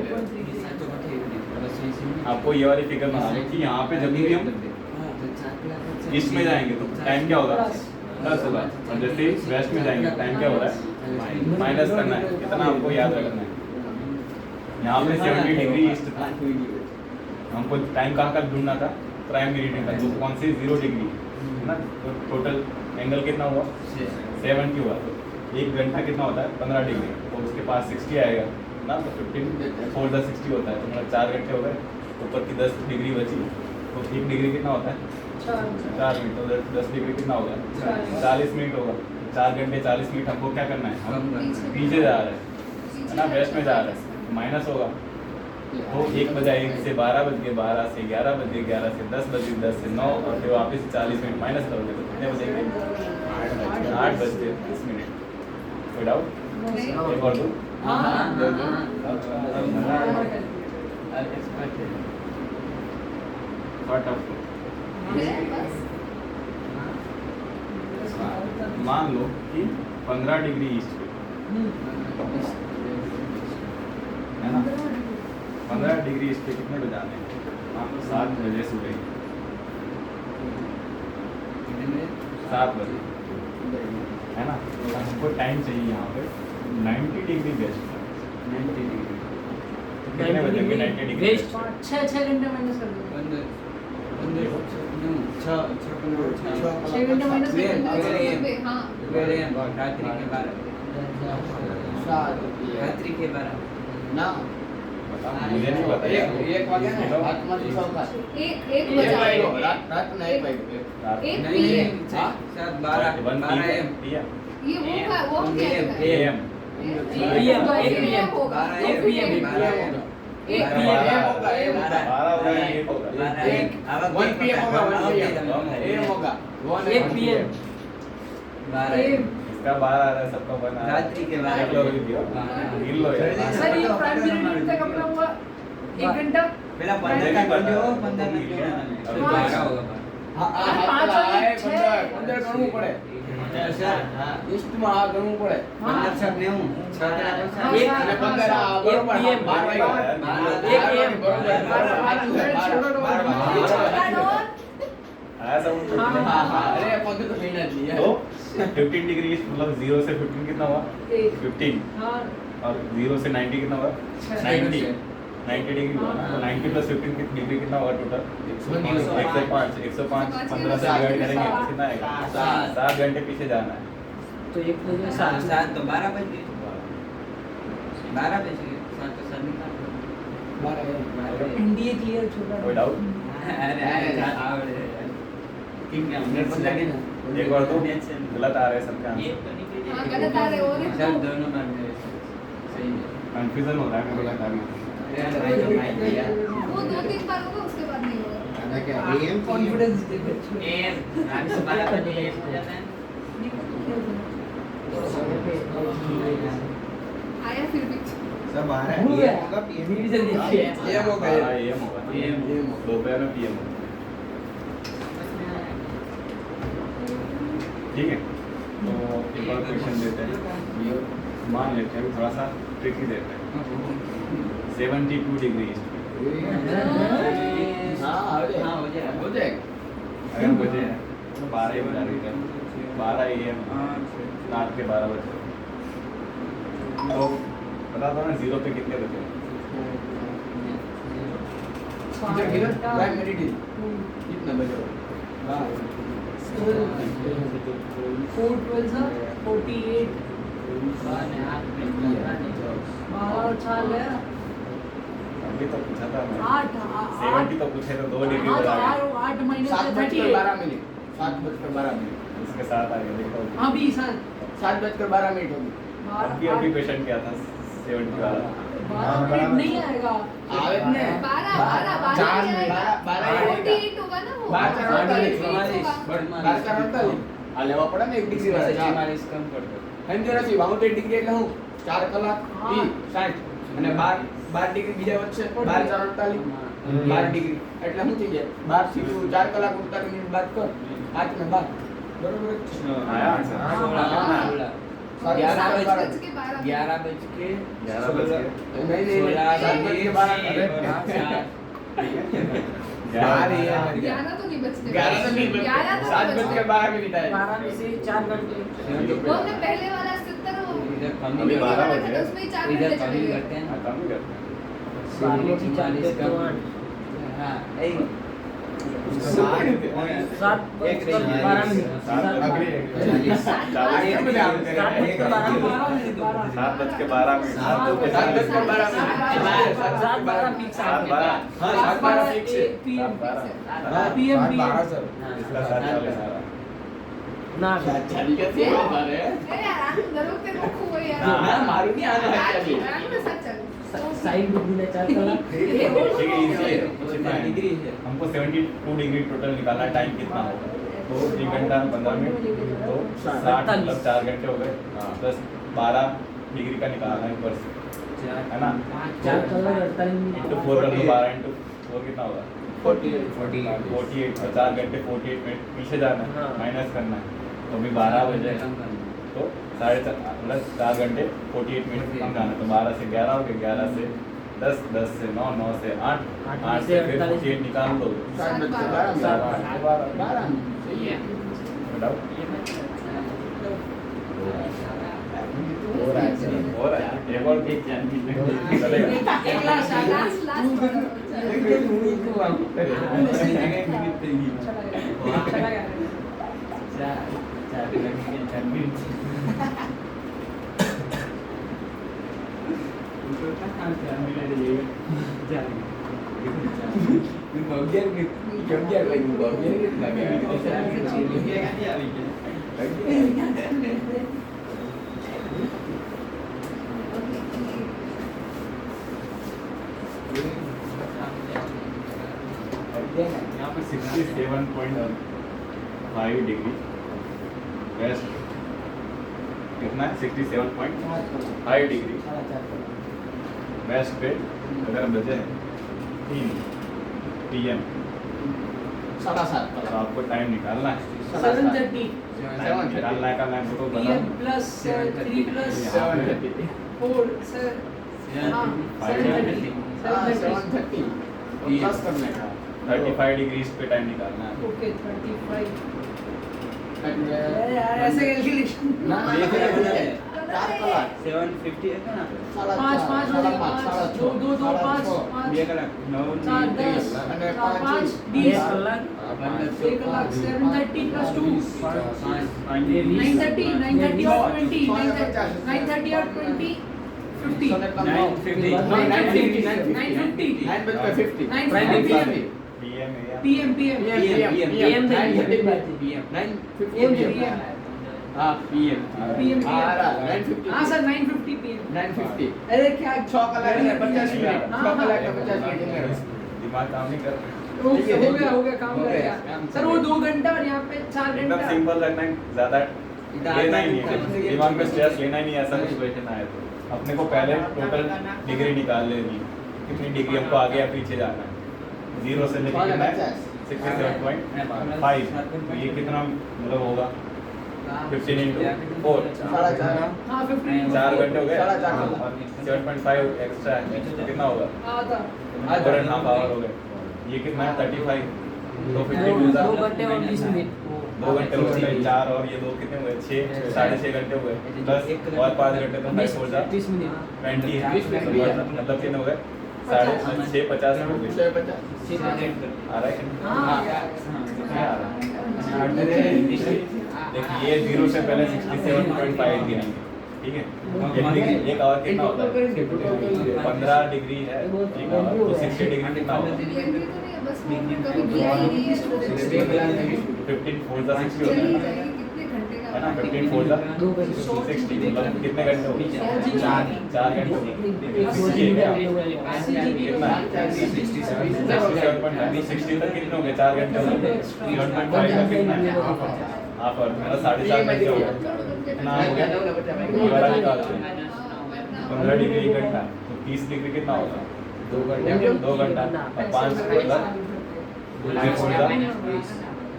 7 चौक 28 आपको ये वाली फिगर बना लो कि यहाँ पे जब भी हम ईस्ट में जाएंगे तो टाइम क्या होगा 10 होगा और जैसे वेस्ट में जाएंगे टाइम क्या हो रहा है माइनस करना है कितना आपको याद रखना है यहाँ पे 70 डिग्री ईस्ट था हमको टाइम कहाँ का ढूंढना था प्राइम मेरिडियन का जो कौन से 0 डिग्री है ना तो टोटल एंगल कितना हुआ 70 हुआ तो 1 घंटा कितना होता है 15 डिग्री तो उसके पास 60 आएगा ना तो 15 फोर द 60 होता है तो मतलब 4 घंटे हो गए ऊपर की 10 डिग्री बची तो 1 डिग्री कितना होता है 4 मिनट तो 10 डिग्री कितना होगा 40 मिनट होगा 4 घंटे 40 मिनट हमको क्या करना है हम पीछे जा रहे हैं है ना वेस्ट में जा रहे हैं माइनस होगा तो 1 बजा 1 से 12 बज गए 12 से 11 बज गए 11 से 10 बज गए 10 से 9 और फिर वापस 40 मिनट माइनस करोगे तो कितने बजेंगे 8 बज गए 30 मिनट कोई डाउट एक और दो मान लो कि 15 डिग्री ईस्ट पे है ना 15 डिग्री ईस्ट पे कितने बजे आने हैं मान लो 7 बजे सुबह 7 बजे है ना तो हमको टाइम चाहिए यहाँ पे 90 डिग्री बेस्ट 90 डिग्री कितने बजेंगे 90 डिग्री Waste. बेस्ट 6 घंटे माइनस कर दो 6 घंटे माइनस कर दो हाँ रात्रि के 12 रात्रि के 12 ना मुझे नहीं पता यार एक वागे ना रात में सौका एक बजा रात में एक बजे एक नहीं PM नहीं 7 12 एम ये वो क्या है एएम PM, PM होगा 12 PM, एक होगा ए होगा 12 होगा ये होगा 1 PM होगा 1 PM ए होगा 1 PM 12 इसका 12 आ रहा है सबका बना रात्रि के 12 लो वीडियो गिन लो यार सर ये प्राइम पीरियड तक अपना हुआ 1 घंटा पहला 15 का कर दो 15 में क्यों ना अभी 12 होगा હા પાંચ વાગે છે. 15 ગણવું પડે સર લિસ્ટમાં આ ગણવું પડે 15 सब ने हूं 17 एक અને 15 આ બરોબર 1 PM. 12 વાગ્યા 1 PM. आया सब અરે પંદર તો મહિના જ तो 15 डिग्री मतलब 0 से 15 कितना हुआ 15 हाँ और 0 से 90 कितना हुआ 90 90 डिग्री हुआ ना तो 90 प्लस 15 कितनी डिग्री कितना होगा टोटल 105 105 15 से डिवाइड करेंगे तो कितना आएगा 7 घंटे पीछे जाना है तो 1 बजे 7 7 तो 12 बज गए 12 बज गए 7 तो सर निकाल एनडीए क्लियर छोटा कोई डाउट अरे आवड़े किंग का मिनट लगे ना एक और तो गलत आ रहे हैं सबके आंसर हाँ गलत आ रहे हो रहे सर तो दोनों बार मेरे सही है कंफ्यूजन हो रहा है मेरे को वो 2-3 बार होगा उसके बाद नहीं होगा कॉन्फिडेंस देखो एम रात से 12 बजे हो जाता है आया फिर भी सब आ रहा भूल है गया। ये होगा पीएम डिवीजन देखिए ये होगा एम होगा दोपहर में पीएम होगा ठीक है तो एक और क्वेश्चन देते हैं मान लेते हैं थोड़ा सा ट्रिकी देते हैं 72 डिग्री ईस्ट हां हाँ हो जाएगा हो जाएगा अगर बजे हैं तो 12 ही बजा रही है 12 AM रात के 12 बजे तो बता दो ना 0 पे कितने बजे इधर इधर टाइम मेडिटेट कितना बजे हां 4 12 48 12 साल है अभी तो पूछा था मैं 8 70 तो पूछे तो 2 डिग्री बता रहे 8 माइनस 7:12 38 मिनट 7:12 मिनट इसके साथ आ गया देखो अभी सर 7:12 मिनट होगी अभी क्वेश्चन क्या था 70 वाला 12 मिनट नहीं आएगा आवे ने 12 चार मिनट 12 48 होगा ना वो 12 આ લેવા પડે ને 1 ડિગ્રી વાળા 44 कम कर दो સમજો નથી 72 ડિગ્રી એટલે હું 4 કલાક 60 અને 12 ડિગ્રી બીજા વચ્ચે 12 4 48 12 ડિગ્રી એટલે શું થઈ જાય 12 થી 4 કલાક 48 મિનિટ બાદ કર 8 ને 12 બરોબર आया आंसर सोलह 11 बज के 12 11 बज के 11 बजे नहीं नहीं 7:12 11 तो नहीं बजते 11 तो नहीं 11 तो 7:12 मिनट है 12 में से 4 घंटे वो हमने पहले वाला 70 वो इधर कम अभी 12 वाला बजे था, उसमें ही 4 इधर घंटे कम चले ही गए करते हैं हाँ, काम ही करते हैं 12 की 40 का 8 हाँ ए 7 एक 12 मिनट 7 बज के 12 मिनट 7:12 7 12 फिक्स आ सात गया 12 हाँ 7:12 फिक्स है पीएम हाँ, PM 7:12 सर इसका साथ चले सारा ना ચાલી કે છે મારે अरे यार आनंद दरों के मुख हुए यार ના મારું नहीं आना है ચાલી आनंद सच चल साइड बुद्धि ने 4 कलाक ठीक है इजी है कितना है डिग्री है हमको 72 डिग्री टोटल निकालना है टाइम कितना होगा तो 1 घंटा 15 मिनट तो 60 मतलब 4 घंटे हो गए प्लस 12 डिग्री का निकालना है ऊपर से है ना 4 कलाक 48 मिनट इंटू 4 कर दो 12 इंटू 4 कितना होगा 48 48 तो 4 घंटे 48 मिनट पीछे जाना है हाँ। माइनस करना है तो अभी 12 बजे तो 4.5 प्लस 4 घंटे 48 मिनट कम जाना है तो 12 से 11 हो गया 11 से 10 10 से 9 9 से 8 8 से फिर 48 निकाल दो 7:12 12 सही है बताओ हो रहा है सर। हो रहा है एक और एक जानवी चलेगा एक लास्ट लास्ट लास्ट चला गया यहाँ पे 67.5 डिग्री वेस्ट कितना है 67.5 डिग्री वेस्ट पे अगर बजे 3 PM तो 7:30 आपको टाइम निकालना है 7:30 टाइम निकालना है वो तो बता PM plus 3 plus 7:30 4 हाँ 7:30 प्लस करने का 35 डिग्रीज पे टाइम निकालना है ओके 35 And, यार ऐसे कैलकुलेशन ना ये फिर बोले 4 कलाक 750 है ना? पाँच बजे, पाँच, दो, पाँच, पाँच, 2 कलाक 9 चार, 10, અને चार, પાંચ, 5, 10 20 कलाक 1 lakh 730 plus 2 930 930 or 20 930 or 20 50 950 No, 950 950 9:50 9:50 PM PM PM हाँ PM PM हाँ 9:50 हाँ सर 9:50 PM 9:50 अरे क्या 6 कलाक ने 50 मिनट हाँ, 6 कलाक ने हाँ। 50 मिनट दिमाग काम नहीं कर रहा हो गया काम हो कर गया, गया काम सर वो 2 घंटा और यहाँ पे 4 एकदम घंटा सिंपल रखना है ज्यादा लेना ही नहीं है इतना- दिमाग में स्ट्रेस लेना ही नहीं है, ऐसा सिचुएशन आए तो अपने को पहले टोटल डिग्री निकाल लेनी है कितनी डिग्री हमको आगे या पीछे जाना है 0 से लेके कितना है 67.5 तो ये कितना मतलब होगा 15 into 4 साढ़े चार हाँ 15 4 घंटे हो गए साढ़े चार और 7.5 एक्स्ट्रा है कितना होगा आधा 1.5 आवर हो गए ये कितना है 35 तो 50 2 घंटे और 20 मिनट 2 घंटे हो गए 4 और ये 2 कितने हुए 6 6.5 घंटे हुए प्लस और 5 घंटे तो 5 हो जा 30 मिनट 20 मतलब कितने हो गए 6:50 हो गए 6:50 आ रहा है हाँ कितना आ रहा है देखिए ये 0 से पहले 67.5 गिनेंगे ठीक है एक आवर कितना होता है 15 डिग्री है एक आवर तो 60 डिग्री कितना होगा बस वो कभी किया ही नहीं है 15 4 जा 60 होता है कितने घंटे का है ना 15 4 जा 60 मतलब कितने घंटे हो गए 4 घंटे हो गए 60 है क्या कितना है 67.5 तक कितने हो गए 4 घंटे हो गए 7.5 का कितना है हाफ आवर मतलब 4.5 घंटे हो गए कितना हो गया ये वाला निकालते हैं 15 डिग्री एक घंटा तो 30 डिग्री कितना होगा 2 घंटा और 5 मतलब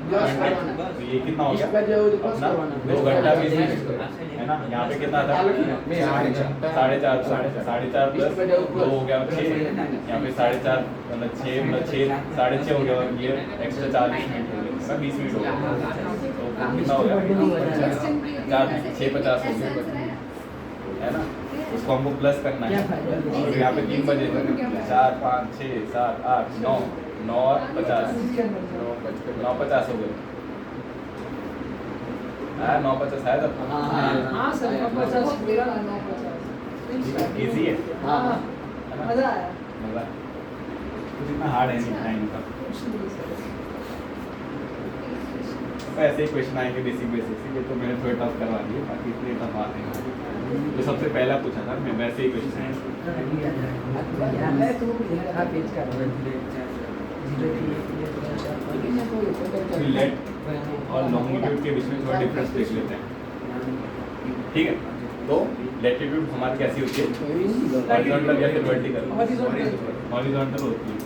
तो ये कितना हो गया अपना 2 घंटा 20 मिनट है ना यहाँ पे कितना था 4.5 प्लस 2 हो गया 6 यहाँ पे 4.5 मतलब 6 6.5 हो गया और ये एक्स्ट्रा 40 मिनट हो गया 20 मिनट हो गया तो कितना हो गया 6:50 हो गया है ना उसको हमको प्लस करना है और यहाँ पे 3 बजे 4 5 6 7 8 9 9 और 50 9:50 हो गए 9:50 आया था हाँ सर 50 मेरा 9:50 इजी है हाँ है ना? मजा आया मजा कुछ इतना हार्ड है नहीं टाइम का कुछ नहीं सर तो ऐसे ही क्वेश्चन आएंगे बेसिक ये तो मैंने थोड़े टफ करवा दिए बाकी इतने टफ आते हैं जो सबसे पहला पूछा था मैं वैसे ही क्वेश्चन है लेट और लॉन्गिट्यूड के बीच में थोड़ा डिफरेंस देख लेते हैं ठीक है तो लैटिट्यूड हमारी कैसी होती है हॉरिजॉन्टल या फिर वर्टिकल हॉरिजॉन्टल होती है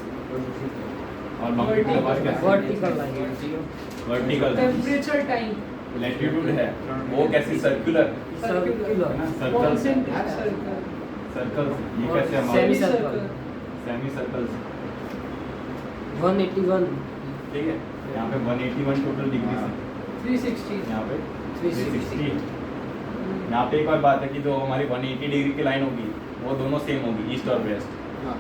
और लॉन्गिट्यूड हमारी कैसी वर्टिकल टेम्परेचर टाइम लैटिट्यूड है वो कैसी circular circular circle concentric circle circle ये कैसे हमारे Semi- सेमी सर्कल 181 ठीक है यहाँ पे 181 टोटल डिग्री है 360 यहाँ पे 360 यहाँ पे एक और बात है कि जो हमारी 180 डिग्री की लाइन होगी वो दोनों सेम होगी, ईस्ट और वेस्ट, हाँ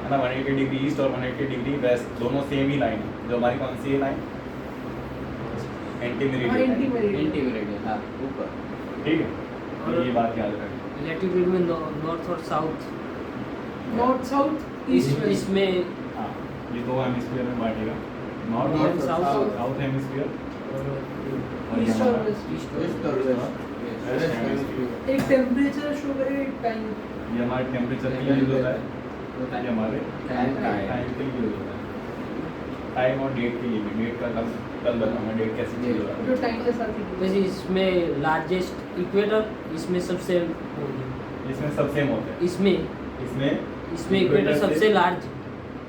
है ना। 180 डिग्री ईस्ट और 180 डिग्री वेस्ट दोनों सेम ही लाइन है। जो हमारी कौन सी है लाइन? एंटी हाँ, मेरिडियन, anti-meridian। एंटी मेरिडियन, हाँ ऊपर। ठीक है। तो ये बात याद रखें। लैटिट्यूड में नॉर्थ और south, north south east west. इसमें हाँ, ये दो हेमिस्फीयर में बांटेगा, नॉर्थ North और और साउथ। south। साउथ हेमिस्फीयर और और ईस्ट ये और हमारा वेस्ट। वेस्ट और वेस्ट। West hemisphere। एक टेम्परेचर शो करे, एक टाइम। ये हमारे टेम्परेचर के लिए यूज होता है, ये हमारे टाइम का है। टाइम के लिए यूज होता है, टाइम और डेट के लिए भी। डेट का कल बताऊंगा डेट कैसे चेंज होता है। जो टाइम के साथ ही जैसे इसमें लार्जेस्ट इक्वेटर, इसमें सबसे होगी, इसमें सब सेम होते हैं। इसमें इसमें इक्वेटर सबसे लार्ज,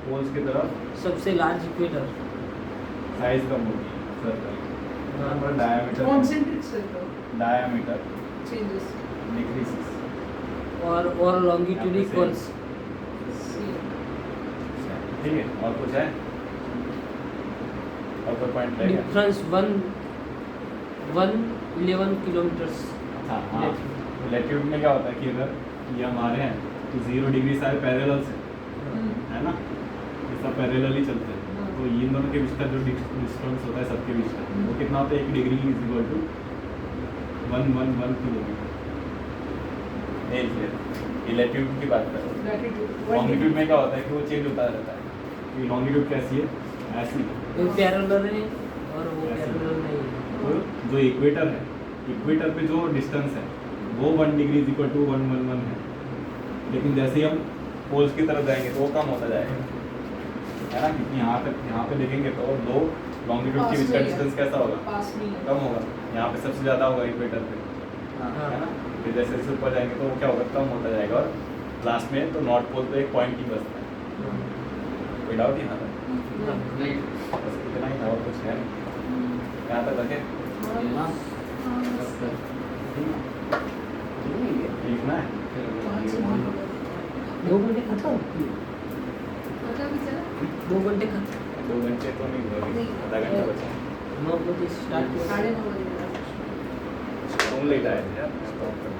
पोल्स की तरफ सबसे लार्ज इक्वेटर। साइज कम होगी, सर्कल हाँ। पर diameter concentric circle diameter changes. Decreases. और लॉन्गिट्यूड यहाँ पे इक्वल्स। ठीक है, और कुछ है? और कोई पॉइंट रहेगा? Difference 11 kilometres. हाँ हाँ। लैटिट्यूड में क्या होता है कि अगर ये हमारे हैं तो 0 डिग्री सारे पैरेलल से, है ना, ये सब पैरेलल ही चलते हैं। तो इन दोनों के बीच का जो डिस्टेंस होता है सबके बीच का, वो कितना होता है? 1 degree is equal to 111 kilometre. ये लैटिट्यूड की बात कर रहे हैं। लॉन्गिट्यूड में क्या होता है कि वो चेंज होता रहता है। कि लॉन्गिट्यूड कैसी है? ऐसी। वो पैरेलल है और वो पैरेलल नहीं है। तो जो इक्वेटर है, इक्वेटर पे जो डिस्टेंस है वो 1 डिग्री इज इक्वल टू 111 है। लेकिन जैसे ही हम पोल्स की तरफ जाएंगे तो वो कम होता जाएगा, है ना। क्योंकि यहाँ पे देखेंगे तो दो लॉन्गिट्यूड के बीच का डिस्टेंस कैसा होगा? पास में है। कम होगा। यहाँ पे सबसे ज़्यादा होगा इक्वेटर पे, हाँ है ना। फिर जैसे जैसे ऊपर जाएंगे तो वो क्या होगा? कम होता जाएगा। और लास्ट में तो नॉर्थ पोल पे एक पॉइंट ही बचता है। कोई डाउट यहाँ तक? नहीं। बस इतना ही था, और कुछ है नहीं। यहाँ तक रखे? हाँ। लिखना है? 2 घंटे खत्म, मतलब चला 2 घंटे खत्म। 2 घंटे तो नहीं हुए, नहीं। आधा घंटा बचा। 9 बजे स्टार्ट हुआ। 9:30 बजे। तुम लेट आए थे यार, stop कर।